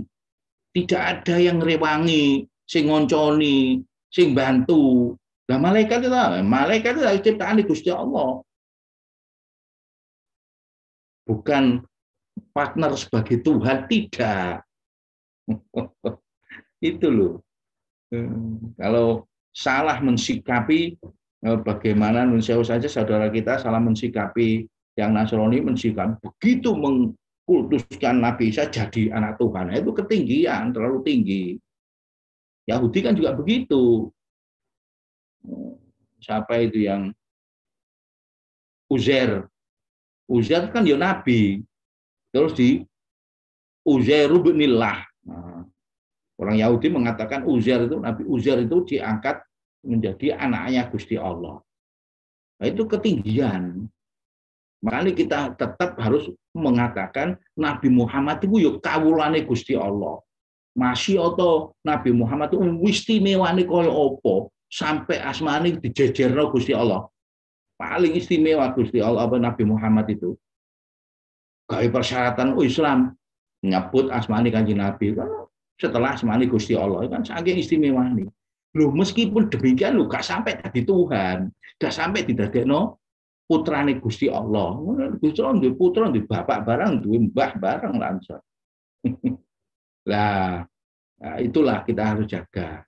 tidak ada yang rewangi, sing ngonconi, sing bantu. Nah, malaikat itu ciptaan Gusti Allah. Bukan partner sebagai Tuhan, tidak. Itu loh. Kalau salah mensikapi, bagaimana menurut saja saudara kita salah mensikapi yang Nasrani, mensikapi begitu mengkultuskan Nabi Isa jadi anak Tuhan, itu ketinggian, terlalu tinggi. Yahudi kan juga begitu. Siapa itu yang Uzair kan ya Nabi, terus di Uzair binillah. Orang Yahudi mengatakan Uzair itu Nabi Uzair itu diangkat menjadi anaknya Gusti Allah. Nah, itu ketinggian. Makanya kita tetap harus mengatakan Nabi Muhammad itu ya kawulane Gusti Allah. Masih atau Nabi Muhammad itu istimewane kaya apa sampai asmane dijejerno Gusti Allah. Paling istimewa Gusti Allah apa Nabi Muhammad itu. Gawe persyaratan Islam nyebut asmane Kanjeng Nabi kan setelah asmane Gusti Allah kan saking istimewane. Loh meskipun demikian lo gak sampai jadi Tuhan, gak sampai didadekno putrane Gusti Allah. Gusti Allah duwe putra, duwe bapak barang, duwe mbah barang langsung. Nah, itulah kita harus jaga.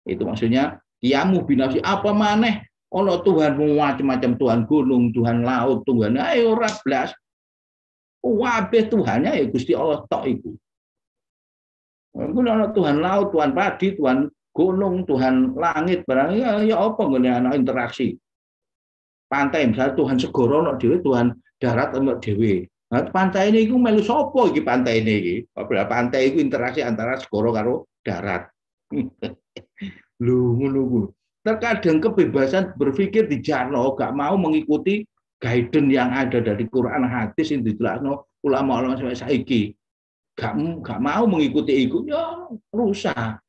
Itu maksudnya kiamu binafsi apa maneh ono Tuhanmu macam-macam, Tuhan gunung, Tuhan laut, Tuhan ayo ora blas. Wabeh Tuhannya ya Gusti Allah tok iku. Ono Tuhan laut, Tuhan padi, Tuhan gunung, Tuhan langit barang ya apa ngene ana interaksi. Pantai misalnya Tuhan segoro ono dhewe, Tuhan darat ono dhewe. Nah, pantai ini iku melu sapa iki pantai ini iki? Apa pantai iku interaksi antara segoro karo darat. Lho ngono. Terkadang kebebasan berpikir dijarno, gak mau mengikuti guidance yang ada dari Quran hadis yang dijelasno ulama-ulama sampai saiki. Gak mau mengikuti itu ya rusak.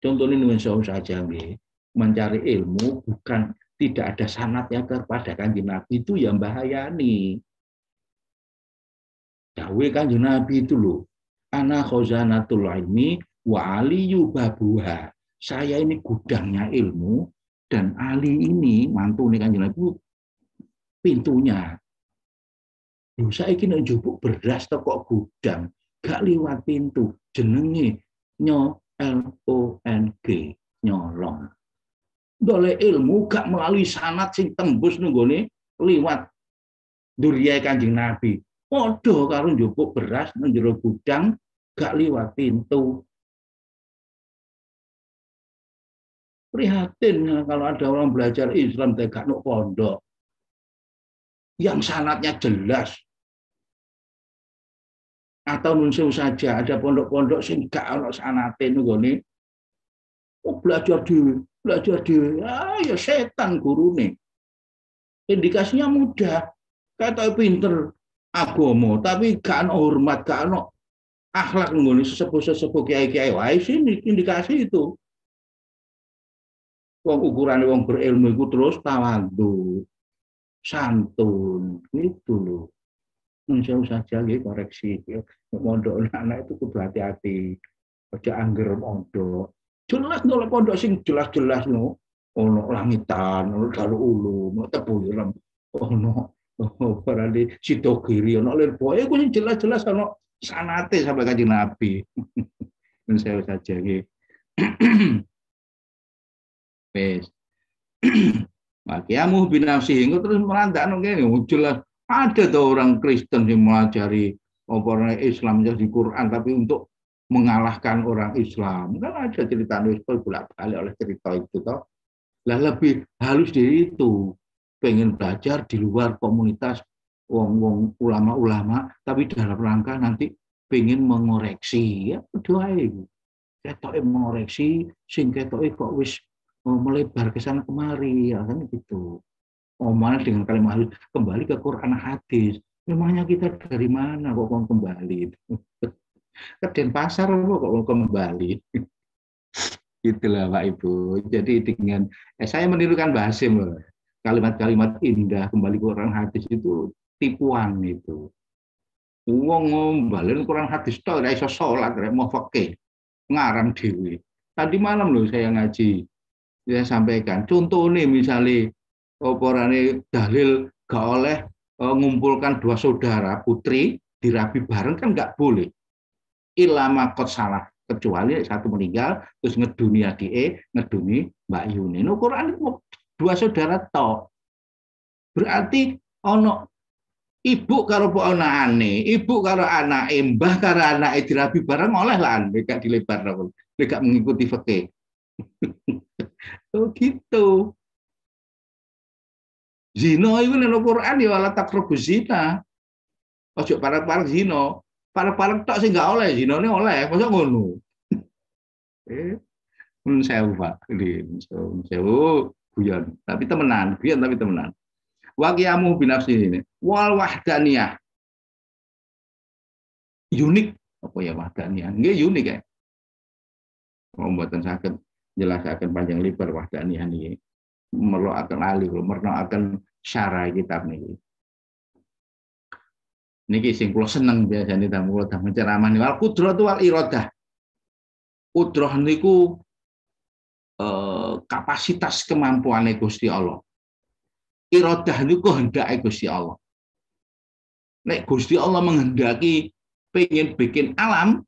Contohnya Indonesia saja nih, mencari ilmu bukan tidak ada sanatnya kepada Kanjeng Nabi itu yang bahayani. Dawe Kanjeng Nabi itu loh, ana khazanatul ilmi wa aliyu babuha. Saya ini gudangnya ilmu dan Ali ini mantu nih Kanjeng Nabi pintunya. Loh saiki nek njupuk beras teko gudang, gak liwat pintu, jenenge LONG, nyolong. Dole ilmu gak melalui sanad sing tembus nenggone liwat duriyae Kanjeng Nabi. Padha karo njupuk beras nang jero gudang gak liwat pintu. Prihatin kalau ada orang belajar Islam gak nuk pondok. Yang sanadnya jelas. Atau nunsum saja ada pondok-pondok sing gak ono sanate nggone. Oh belajar di ya setan gurune. Indikasinya mudah. Kata pinter agama tapi gak ono hormat, gak ono akhlak nggone sesepuh-sesepuh kiai-kiai. Wah sini indikasi itu. Wong ukurane wong berilmu iku terus tawadhu, santun, gitu loh. Jauh saja nggih koreksi. Mondok anak itu kudu hati-hati. Aja angger mondok. Jelas nolak pondok sing jelas-jelas no. Ono langitan, ono dalu ulu, ono tebu ireng. Ono barane sida kiri, ono lirboe ku sing jelas-jelas ono sanate sampai Kanjeng Nabi. Jauh saja nggih. Wes. Makiamu binafsi terus merandakno kene jelas. Ada tuh orang Kristen yang melajari orang Islam jadi Quran tapi untuk mengalahkan orang Islam kan ada cerita itu bolak-balik oleh cerita itu toh. Lah lebih halus dari itu, pengen belajar di luar komunitas wong-wong ulama-ulama tapi dalam rangka nanti pengen mengoreksi ya doa itu. Ketoke mengoreksi sing ketoke kok wis melebar ke sana kemari ya kan gitu. Omongan dengan kalimat halus kembali ke Quran hadis. Memangnya kita dari mana kok mau kembali? Ke Denpasar kok mau kembali? Itulah Pak Ibu. Jadi dengan saya menirukan Basim loh. Kalimat-kalimat indah kembali ke Quran hadis itu tipuan itu. Wong ngombalin Quran hadis tok ora iso salat, ora mau fikih. Ngarang dhewe. Tadi malam loh saya ngaji. Saya sampaikan contohnya misalnya oporane dalil gak oleh ngumpulkan dua saudara putri dirabi bareng kan nggak boleh. Ilama kot salah, kecuali satu meninggal terus ngeduni adike, ngeduni Mbak Yuni. No Quran itu dua saudara tok. Berarti ono ibu karo ponakane, ibu karo anake, mbah karo anake dirabi bareng oleh lah gak dilebar gak mengikuti fikih. Oh gitu. Zina itu nang Quran ya wala taqrabuz zina. Ojo parek-parek zina. Parek-parek tok sing gak oleh, zinane oleh. Masa ngono. Sewu Pak. Sewu guyon. Tapi temenan, guyon tapi temenan. Waqiyamu binafsi ini. Wal wahdaniyah. Unik apa ya wahdaniyah? Nggih unik ya. Pembuatan sakit jelaskan panjang lebar wahdaniyah niki. Merlo akan alih, merlo akan syarah kitab niki. Niki sing kula seneng biasane tamu kula damel ceramah wal qudratu wal iradah. Qudrah niku kapasitas kemampuane Gusti Allah. Iradah niku kehendake Gusti Allah. Nek Gusti Allah menghendaki pengen bikin alam,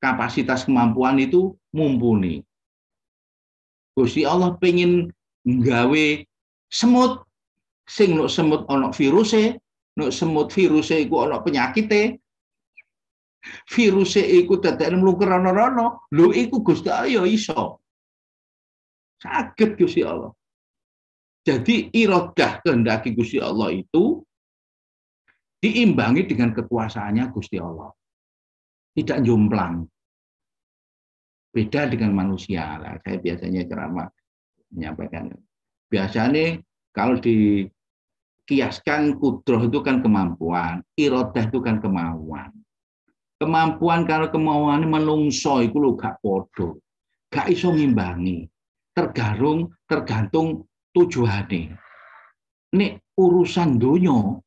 kapasitas kemampuan itu mumpuni. Gusti Allah pengen nggawe semut, sing nuk semut ana viruse, nuk semut viruse iku ana penyakite. Viruse iku dadekne mlungker ana-ana, lho iku Gusti Allah ya iso. Saged Gusti Allah. Jadi iradah kehendaki Gusti Allah itu diimbangi dengan kekuasaannya Gusti Allah. Tidak jomplang. Beda dengan manusia. Lah, saya biasanya ceramah menyampaikan. Biasanya kalau dikiaskan kudrah itu kan kemampuan, iradah itu kan kemauan. Kemampuan kalau kemauan menungso itu lho gak podo. Gak iso ngimbangi. Tergantung tujuane. Nek urusan donya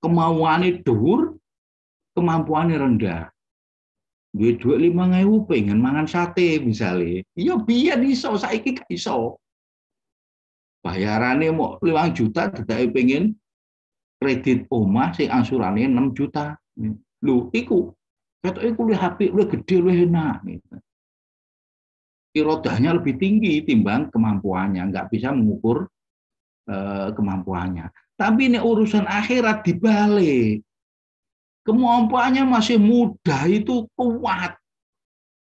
kemauannya dhuwur, kemampuannya rendah. Duit 5.000 pengen mangan sate misalnya. Iya biyen iso, saiki gak iso. Bayarannya mau 5 juta, dadake pengen kredit omah sing angsurane 6 juta. Lho, iku ketoke luwih apik, luwih gede, luwih enak gitu. Irodahnya lebih tinggi timbang kemampuannya, nggak bisa mengukur kemampuannya. Tapi ini urusan akhirat dibalik. Kemampuannya masih muda itu kuat.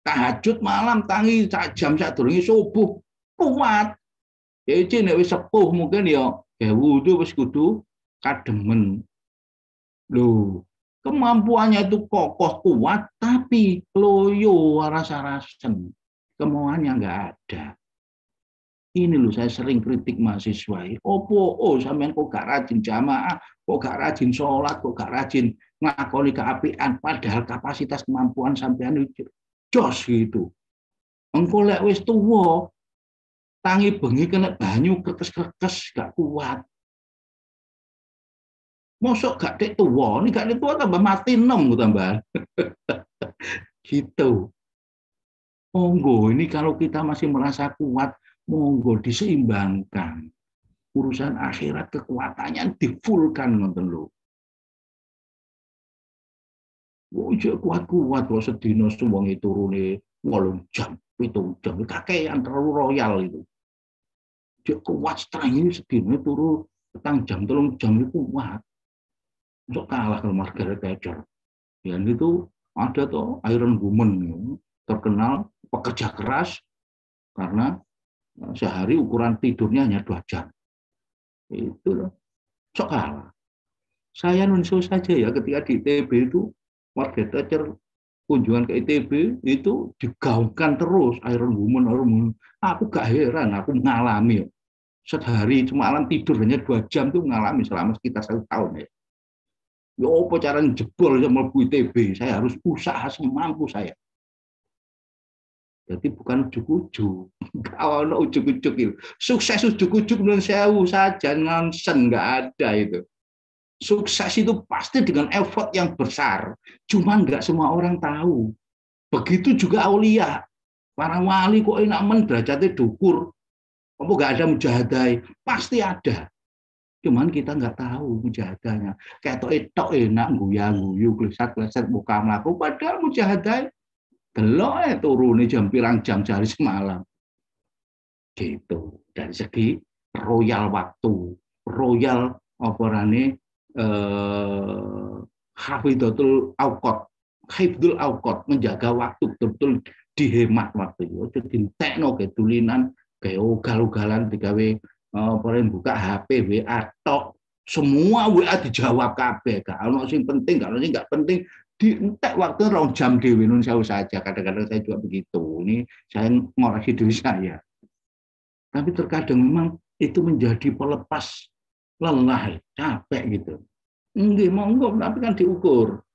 Tahajud malam tangi jam sadurunge subuh kuat. Ya iki nek wis sepuh mungkin ya wudu wis kudu kademen. Loh, kemampuannya itu kokoh kuat tapi loyo waras-warasen. Kemauannya nggak ada. Ini loh saya sering kritik mahasiswa. Sampean kok gak rajin jamaah, kok gak rajin sholat, kok gak rajin ngakoni keapian, padahal kapasitas kemampuan sampean itu jos gitu. Engko lek wis tuwa, tangi bengi kena banyu krekes-krekes gak kuat. Mosok gak dek tuwa, ini gak dek tuwa tambah mati 6 tambah. Gitu. Monggo ini kalau kita masih merasa kuat, monggo diseimbangkan. Urusan akhirat kekuatannya difulkan ngoten lho. Ojo kuat-kuat kok sedina suwengi turune 8 jam, 7 jam. Kakean terlalu royal itu. Jek kuat streng sedina turu 4 jam, 3 jam itu kuat. Sok kalah kalau Margaret Thatcher. Ya itu ada tuh Iron Woman terkenal pekerja keras karena sehari ukuran tidurnya hanya 2 jam. Itu loh. Sok kalah. Saya nunjuk saja ya ketika di ITB itu Margaret Thatcher kunjungan ke ITB itu digaungkan terus Iron Woman. Aku gak heran, aku mengalami. Sehari cuma malam tidur hanya 2 jam itu mengalami selama sekitar 1 tahun ya. Ya apa cara jebol sama ITB? Saya harus usaha semampu saya. Jadi bukan ujuk-ujuk. Kalau ujuk-ujuk itu. Sukses ujuk-ujuk nun sewu saja, nonsen nggak ada itu. Sukses itu pasti dengan effort yang besar. Cuma nggak semua orang tahu. Begitu juga aulia. Para wali kok enak men derajatnya dukur. Apa nggak ada mujahadai? Pasti ada. Cuman kita nggak tahu mujahadahnya. Kayak tok enak guyu glesat-glesat buka mlaku padahal mujahadah delok turune jam pirang jam jari semalam. Gitu. Dari segi royal waktu, royal operane hafidzatul auqat, hifdzul auqat, menjaga waktu betul-betul dihemat waktu itu. Jadi tekno kedulinan kayak ugal-ugalan digawe buka HP WA tok, semua WA dijawab kabeh, gak ono sing penting, gak ono sing gak penting, dientek waktu 2 jam dhewe nun saya saja. Kadang-kadang saya juga begitu. Ini saya ngoreksi diri saya. Tapi terkadang memang itu menjadi pelepas lelah, capek gitu. Nggih monggo, tapi kan diukur.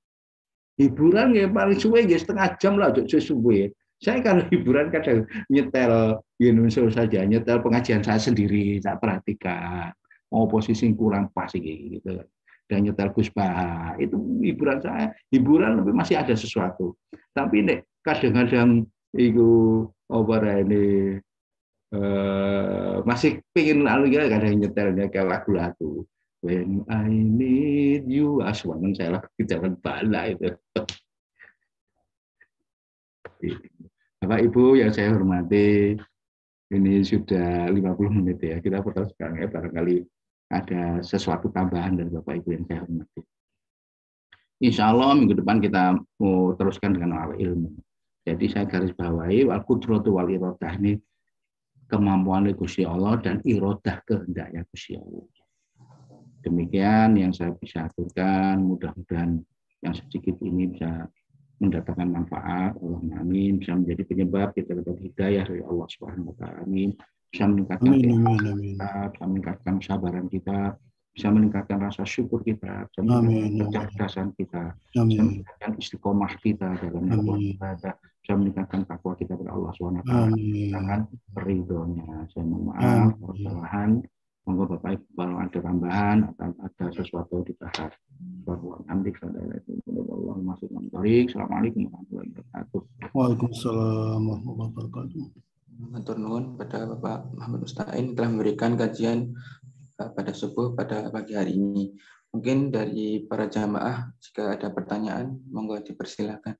Hiburan ya paling suwe ya setengah jam lah, ojo suwe. Saya kalau hiburan kadang nyetel Indonesia saja, nyetel pengajian saya sendiri, saya perhatikan. Mau posisi kurang pas gitu. Dan nyetel Gus Bah, itu hiburan saya. Hiburan tapi masih ada sesuatu. Tapi nek kadang-kadang itu ini masih pengen lalu ya kadang nyetelnya kayak lagu-lagu. When I need you, aswanan saya lagu di jalan bala itu. Bapak Ibu yang saya hormati, ini sudah 50 menit ya. Kita potong sekarang ya, barangkali ada sesuatu tambahan dari Bapak Ibu yang saya hormati. Insya Allah minggu depan kita mau teruskan dengan hal ilmu. Jadi saya garis bawahi wal qudratu wal iradah ini kemampuan Gusti Allah dan iradah kehendaknya Gusti Allah. Demikian yang saya bisa aturkan, mudah-mudahan yang sedikit ini bisa mendatangkan manfaat, Allahumma amin, bisa menjadi penyebab kita dapat hidayah dari Allah Subhanahu wa taala. Amin. Bisa meningkatkan kita, bisa meningkatkan kesabaran kita, bisa meningkatkan rasa syukur kita, bisa meningkatkan kecerdasan kita, bisa meningkatkan istiqomah kita dalam beribadah, bisa meningkatkan takwa kita kepada Allah Subhanahu wa taala, meningkatkan ridhonya. Saya mohon maaf kesalahan. Monggo Bapak Ibu kalau ada tambahan atau ada sesuatu dibahas. Assalamualaikum warahmatullahi wabarakatuh. Waalaikumsalam warahmatullahi wabarakatuh. Matur nuwun pada Bapak Muhammad Musta'in telah memberikan kajian pada subuh pada pagi hari ini. Mungkin dari para jamaah jika ada pertanyaan, monggo dipersilakan.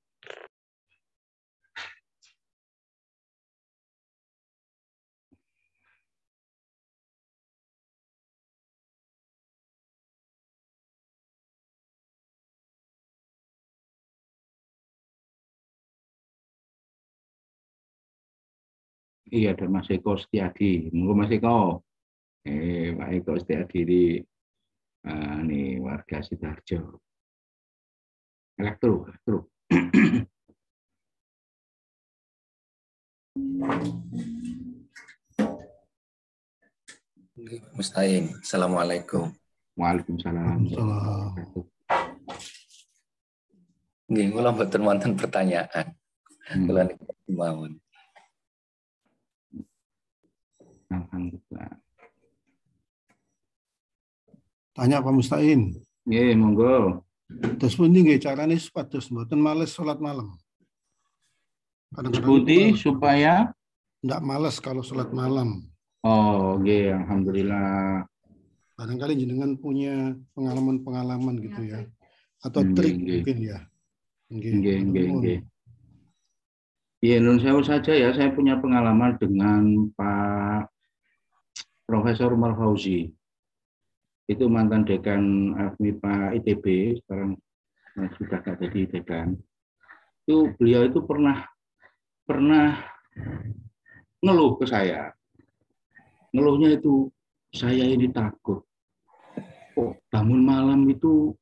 Iya, ada Mas Eko Setiadi. Monggo Mas Eko. Pak Eko Setiadi ini warga Sidoarjo. Elektro. Musta'in. Assalamualaikum. Waalaikumsalam. Nggih, kula mboten wonten pertanyaan. Kula niki mawon. Alhamdulillah. Tanya Pak Musta'in. Nggih, monggo. Terus pundi nggih carane supados mboten males salat malam. Putih supaya enggak males kalau salat malam. Oh, nggih, alhamdulillah. Barangkali jenengan punya pengalaman-pengalaman gitu ya. Atau trik mungkin ya. Nggih. Di Indonesia saja ya, saya punya pengalaman dengan Pak Profesor Umar Fauzi. Itu mantan dekan FMIPA ITB, sekarang sudah tidak jadi dekan. Itu beliau itu pernah ngeluh ke saya. Ngeluhnya itu, saya ini takut. Kok bangun malam itu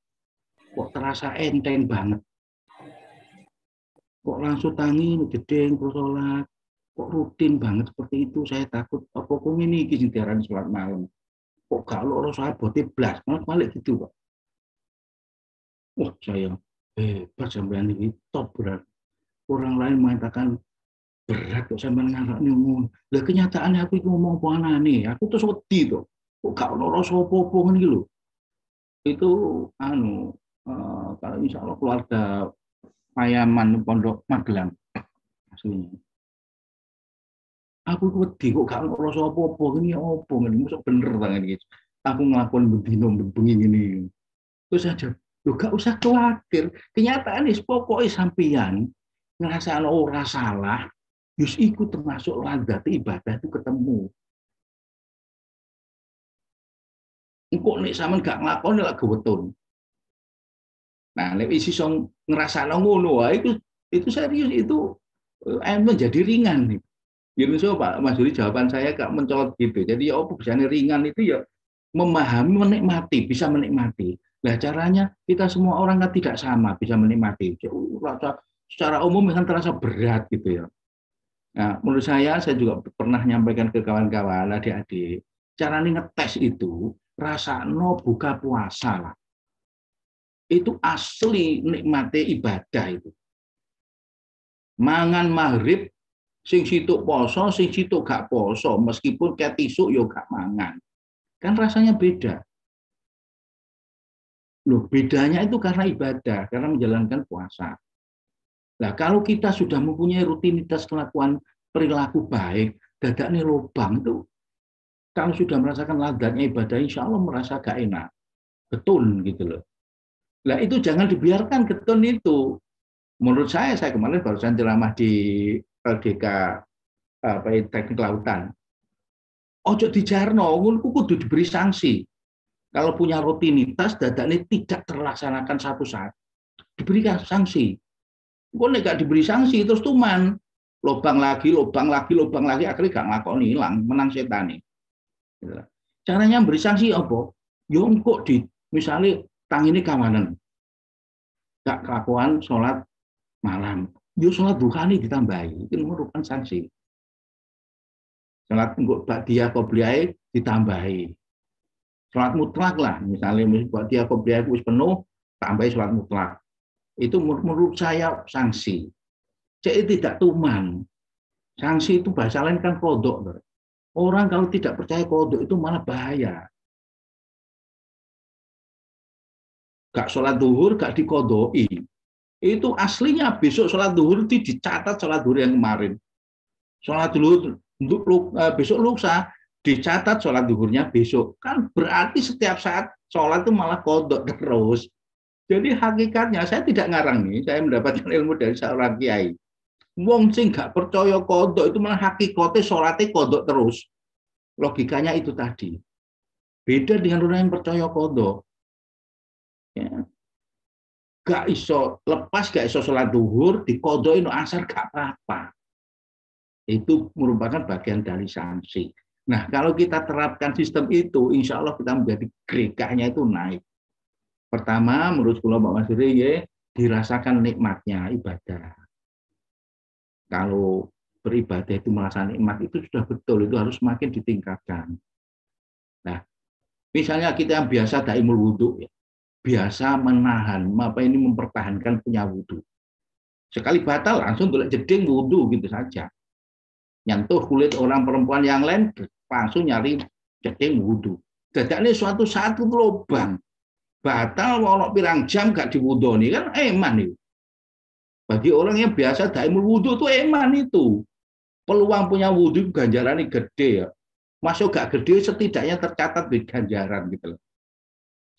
kok terasa enteng banget. Kok langsung tangi ngedeng sholat, kok rutin banget seperti itu. Saya takut apa kok ini iki diarani sholat malam. Kok gak loro sahabatnya blas, malah balik gitu Pak. Wah saya hebat sampean ini top berat. Orang lain mengatakan berat kok sampean nganggak ngomong. Lah kenyataannya aku ngomong apa anane, aku terus wedi to. Kok gak loro sapa-apa ngene iki lho. Itu kalau insya Allah keluarga Payaman Pondok Magelang aslinya. Aku wedi kok gak ngerasa apa-apa ini apa ngene mosok bener banget iki. aku ngelakuin bedino bengi ini. Terus aja, lu gak usah khawatir. Kenyataan is pokoknya sampeyan ngerasa ora salah, yus iku termasuk ladat ibadah itu ketemu. Engkau nek sampean gak nglakoni lak gewetun. Nah, nek isi song ngerasa ngono itu serius itu menjadi ringan nih. Jadi so Pak Mas Yuri jawaban saya gak mencolot gitu. Jadi ya apa bisanya ringan itu ya memahami, menikmati, bisa menikmati. Nah caranya kita semua orang kan tidak sama bisa menikmati. Secara umum kan terasa berat gitu ya. Nah menurut saya juga pernah menyampaikan ke kawan-kawan adik-adik, cara ngetes itu rasa no buka puasa lah. Itu asli nikmati ibadah itu. Mangan maghrib, sing situ poso, sing situ gak poso, meskipun kayak tisu yo gak mangan. Kan rasanya beda. Loh, bedanya itu karena ibadah, karena menjalankan puasa. Nah, kalau kita sudah mempunyai rutinitas kelakuan perilaku baik, dadaknya lubang itu, kalau sudah merasakan ladatnya ibadah, insya Allah merasa gak enak. Getun gitu loh. Nah, itu jangan dibiarkan getun itu. Menurut saya kemarin barusan ceramah di LDK Teknik Lautan. Ojo dijarno, kudu diberi sanksi. Kalau punya rutinitas, dadaknya tidak terlaksanakan satu saat, diberikan sanksi. Kok nggak diberi sanksi, terus tuman. Lobang lagi, akhirnya gak ngelakoni, hilang, menang setan. Caranya beri sanksi apa? Ya kok misalnya tang ini kawanan. Gak kelakuan sholat malam. Ya sholat duha ini ditambahi, itu merupakan sanksi. Sholat ba'diyah qobliyah ditambahi. Sholat mutlak lah, misalnya ba'diyah qobliyah itu penuh, tambahi sholat mutlak. Itu menurut saya sanksi. Jadi tidak tuman. Sanksi itu bahasa lain kan kodok. Orang kalau tidak percaya kodok itu malah bahaya. Gak sholat duhur, gak dikodoi. Itu aslinya besok sholat duhur itu dicatat sholat duhur yang kemarin. Sholat duhur besok lusa dicatat sholat duhurnya besok. Kan berarti setiap saat sholat itu malah kodok terus. Jadi hakikatnya saya tidak ngarang nih, saya mendapatkan ilmu dari seorang kiai. Wong sing gak percaya kodok itu malah hakikatnya sholatnya kodok terus. Logikanya itu tadi. Beda dengan orang yang percaya kodok. Ya. Gak iso lepas, gak iso sholat duhur, dikodokin asar gak apa-apa. Itu merupakan bagian dari sanksi. Nah, kalau kita terapkan sistem itu, insya Allah kita menjadi grekanya itu naik. Pertama, menurut kula Pak Mas Yuri, dirasakan nikmatnya ibadah. Kalau beribadah itu merasa nikmat, itu sudah betul, itu harus semakin ditingkatkan. Nah, misalnya kita yang biasa daimul wudhu, ya, biasa menahan, mempertahankan punya wudhu. Sekali batal, langsung golek jeding wudhu gitu saja. Nyentuh kulit orang perempuan yang lain, langsung nyari jeding wudhu. Dadaknya suatu saat itu lubang. Batal mau pirang jam gak diwudoni kan eman itu. Bagi orang yang biasa daimul wudhu itu eman itu. Peluang punya wudhu ganjarannya gede ya. Masuk gak gede setidaknya tercatat di ganjaran gitu loh.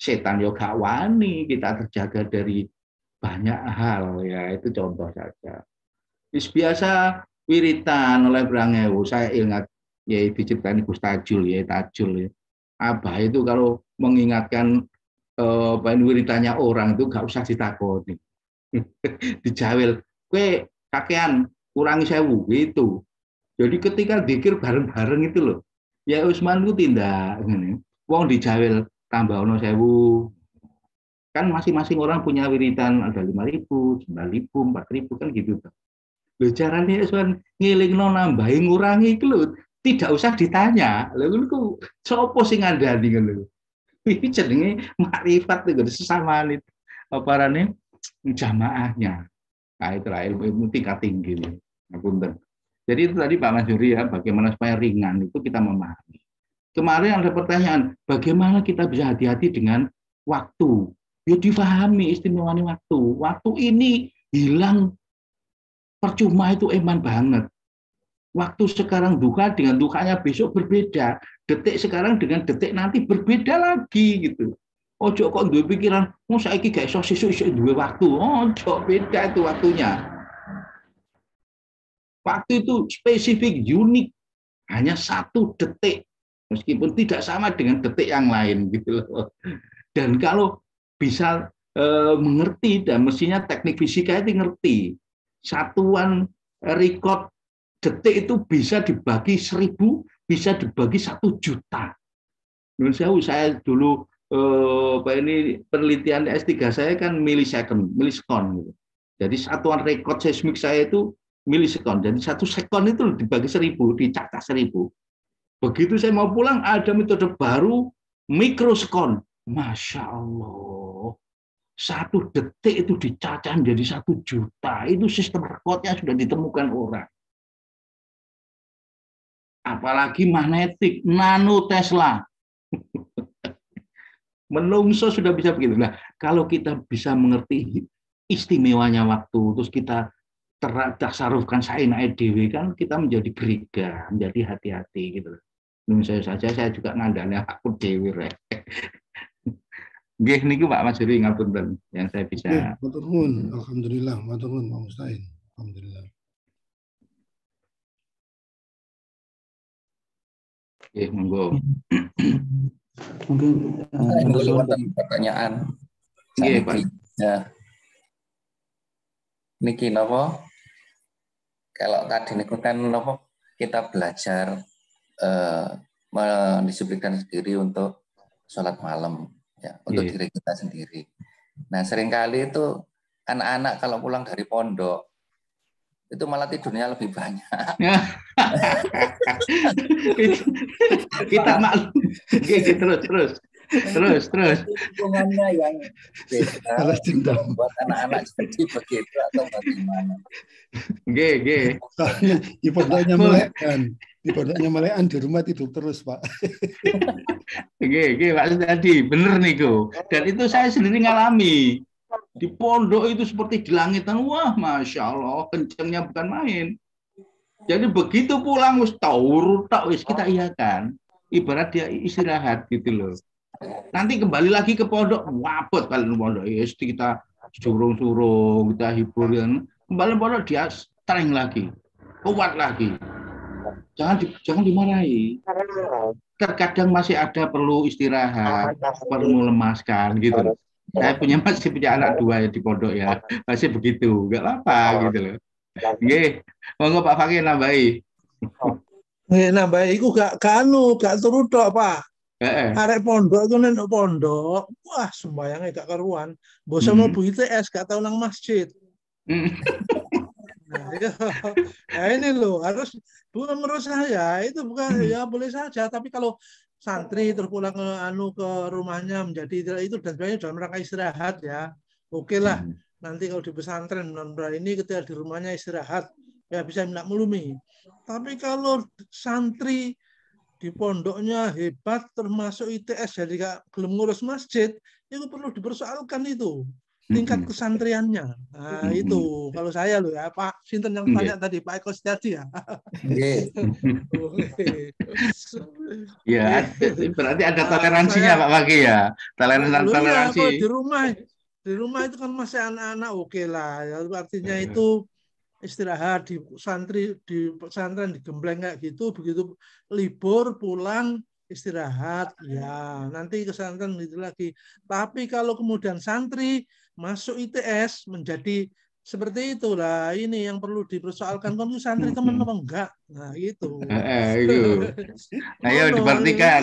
Setan yo gak wani, kita terjaga dari banyak hal ya, itu contoh saja. Biasa wiritan oleh Brangewu, saya ingat ya diciptain Gus Tajul ya, Tajul ya. Abah itu kalau mengingatkan wiritannya orang itu gak usah ditakoni. Dijawel, kue kakean kurangi 1000 gitu. Jadi ketika dikir bareng-bareng itu loh, ya Usman itu tindak ini. Wong dijawel tambah ono 1000. Kan masing-masing orang punya wiritan ada 5.000, 9.000, 4.000 kan gitu. Lho carane Usman ngilingno nambahi ngurangi itu lho, tidak usah ditanya. Lha niku sapa sing ngandani ngono. Iki jenenge makrifat itu sesamaan itu aparane jamaahnya. Nah, itulah ilmu tingkat tinggi. Ngapunten. Jadi itu tadi Pak Mas Yuri ya, bagaimana supaya ringan itu kita memahami. Kemarin ada pertanyaan, bagaimana kita bisa hati-hati dengan waktu? Ya difahami istimewanya waktu. Waktu ini hilang percuma itu eman banget. Waktu sekarang duha dengan duhanya besok berbeda. Detik sekarang dengan detik nanti berbeda lagi gitu. Ojo kok duwe pikiran, saiki gak iso sesuk duwe waktu. Ojo, beda itu waktunya. Waktu itu spesifik, unik, hanya 1 detik. Meskipun tidak sama dengan detik yang lain gitu loh. Dan kalau bisa mengerti, dan mestinya teknik fisika itu ngerti. Satuan record detik itu bisa dibagi 1000, bisa dibagi 1 juta. Menurut saya dulu ini penelitian S3 saya kan milisekon. Gitu. Jadi satuan rekod seismik saya itu milisekon. Jadi 1 sekon itu dibagi 1000, dicacah 1000. Begitu saya mau pulang ada metode baru mikrosekon. Masya Allah. 1 detik itu dicacah menjadi 1 juta. Itu sistem rekodnya sudah ditemukan orang. Apalagi magnetik, nano Tesla. Menungso sudah bisa begitu. Nah, kalau kita bisa mengerti istimewanya waktu, terus kita tasarufkan saina dewe kan, kita menjadi geriga, menjadi hati-hati gitu. Menurut saya juga ngandani aku dewe rek. Nggih niku Pak Mas Juri ngapunten yang saya bisa. Matur nuwun, alhamdulillah, matur nuwun Pak Mustain. Alhamdulillah. Monggo. Mungkin pertanyaan. Nggih, Pak. Ya. Niki napa? Kalau tadi niku kan napa kita belajar mendisiplinkan diri untuk sholat malam ya, untuk diri kita sendiri. Nah, seringkali itu anak-anak kalau pulang dari pondok itu malah tidurnya lebih banyak. Kita maklum. Terus. Hubungannya yang beda buat anak-anak jadi begitu atau bagaimana? G. Di pondoknya melekan. Di pondoknya melekan, di rumah tidur terus, Pak. G, Pak tadi bener nih kok. Dan itu saya sendiri ngalami. Di pondok itu seperti di langitan, wah masya Allah kencengnya bukan main. Jadi begitu pulang wis taur tak wis kita iakan, ibarat dia istirahat gitu loh. Nanti kembali lagi ke pondok, wapet kalau pondok yes, kita suruh kita hibur kan. Kembali pondok dia strength lagi, kuat lagi. Jangan dimarahi. Terkadang masih ada perlu istirahat, perlu melemaskan gitu. Saya masih punya anak 2 ya di pondok ya, masih begitu, nggak apa-apa gitu loh. Nggih, monggo Pak Fakih nambahi. Nambahi iku gak turu tok, Pak. Arek pondok itu nek pondok, wah sembayangnya gak karuan. Bosan mau ITS gak tahu nang masjid. Nah, ini loh harus bukan menurut saya itu bukan ya boleh saja, tapi kalau santri terus pulang ke rumahnya menjadi itu dan sebagainya dalam rangka istirahat ya oke lah. Nanti kalau di pesantren ini ketika di rumahnya istirahat ya bisa minta melumi. Tapi kalau santri di pondoknya hebat termasuk ITS jadi gak belum ngurus masjid, itu perlu dipersoalkan itu tingkat kesantriannya. Nah itu kalau saya loh ya Pak Sinten yang tanya tadi Pak Eko Setiadi ya. Ya berarti ada toleransinya Pak Fakih ya. Toleransi. Di rumah itu kan masih anak-anak oke lah. Ya, artinya itu istirahat di pesantren digembleng kayak gitu, begitu libur pulang istirahat ya nanti ke pesantren gitu lagi. Tapi kalau kemudian santri masuk ITS menjadi seperti itulah, ini yang perlu dipersoalkan, kan santri teman apa enggak. Nah itu. Ayo diperhatikan.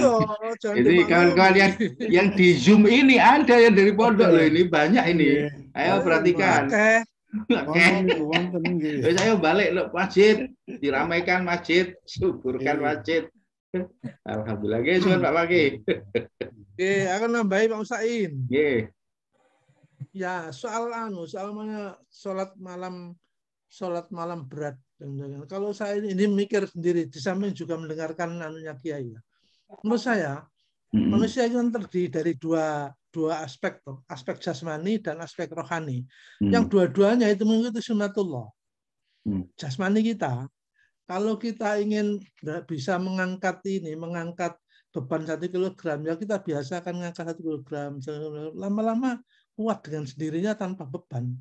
Jadi kawan-kawan yang di Zoom ini ada yang dari pondok loh, ini banyak ini. Ayo perhatikan. Saya balik loh masjid, diramaikan masjid, syukurkan masjid. Alhamdulillah, guys, Pak Fakih. Oke, akan nambahi Pak Usain. Ya, soal mana sholat malam berat dan kalau saya ini mikir sendiri di samping juga mendengarkan anunya Kiai. Menurut saya manusia itu terdiri dari dua aspek jasmani dan aspek rohani. Yang dua-duanya itu mengikuti sunnatullah. Jasmani kita Kalau kita ingin bisa mengangkat beban 1 kilogram, ya kita biasakan mengangkat 1 kilogram. Lama-lama kuat dengan sendirinya tanpa beban.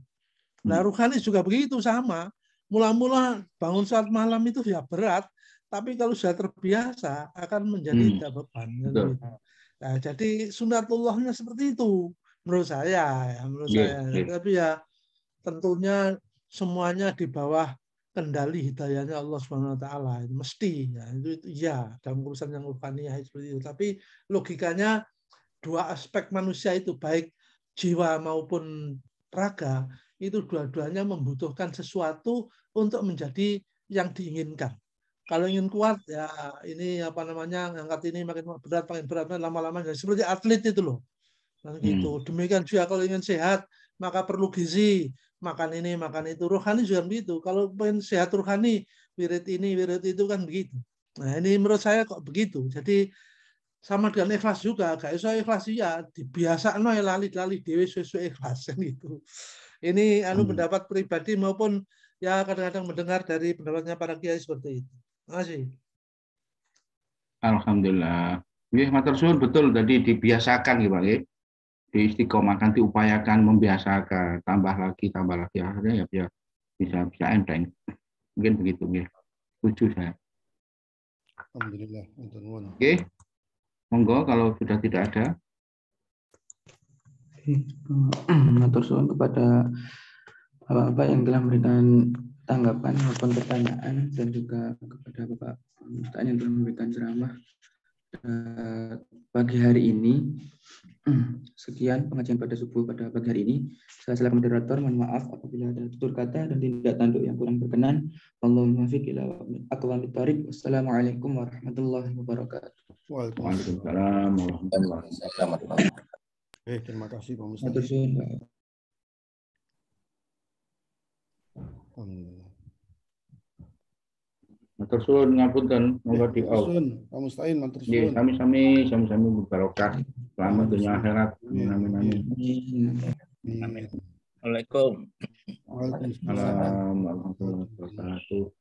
Nah, ruhani juga begitu, sama. Mula-mula bangun saat malam itu ya berat, tapi kalau sudah terbiasa akan menjadi tidak beban. Nah, jadi sunatullahnya seperti itu menurut saya, Tapi ya tentunya semuanya di bawah kendali hidayahnya Allah Subhanahu wa taala. Mesti ya, itu ya dalam urusan yang ruhaniyah seperti itu. Tapi logikanya dua aspek manusia itu baik jiwa maupun raga itu dua-duanya membutuhkan sesuatu untuk menjadi yang diinginkan. Kalau ingin kuat ya ini ngangkat ini makin berat lama-lama seperti atlet itu loh. Gitu. Demikian juga kalau ingin sehat maka perlu gizi, makan ini, makan itu. Rohani juga begitu. Kalau pengen sehat rohani, wirid ini, wirid itu kan begitu. Nah ini menurut saya kok begitu. Jadi sama dengan ikhlas juga. Gak iso ikhlas ya dibiasakan ae lali-lali dhewe sesuai ikhlas gitu. Ini pendapat pribadi maupun ya kadang-kadang mendengar dari pendapatnya para kiai seperti itu. Terima kasih. Alhamdulillah. Nggih, matur suwun, betul tadi dibiasakan ya Pak nggih. Diistiqomahkan, diupayakan, membiasakan, tambah lagi akhirnya ya bisa enteng. Mungkin begitu nggih. Setuju saya. Alhamdulillah. Oke. Monggo kalau sudah tidak ada. Matur suwun kepada Bapak-bapak yang telah memberikan tanggapan maupun pertanyaan, dan juga kepada Bapak Ustaz yang telah memberikan ceramah pagi hari ini. Sekian pengajian pada subuh pada pagi hari ini. Saya selaku moderator mohon maaf apabila ada tutur kata dan tindak tanduk yang kurang berkenan. Allahumma fiq ila aqwamit thariq. Wassalamualaikum warahmatullahi wabarakatuh. Waalaikumsalam warahmatullahi wabarakatuh. Terima kasih Pak Mustafa. Matur suwun, Pak. Alhamdulillah. Matur suwun ngapunten, monggo di-off. Pak Mustain, matur Nggih, suwun. sami-sami barokah. Selamat dunia akhirat. Amin. Assalamualaikum. Waalaikumsalam warahmatullahi wabarakatuh.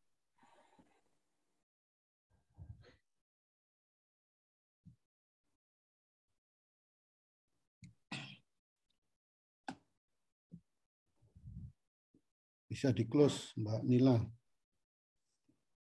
Bisa di-close, Mbak Nila.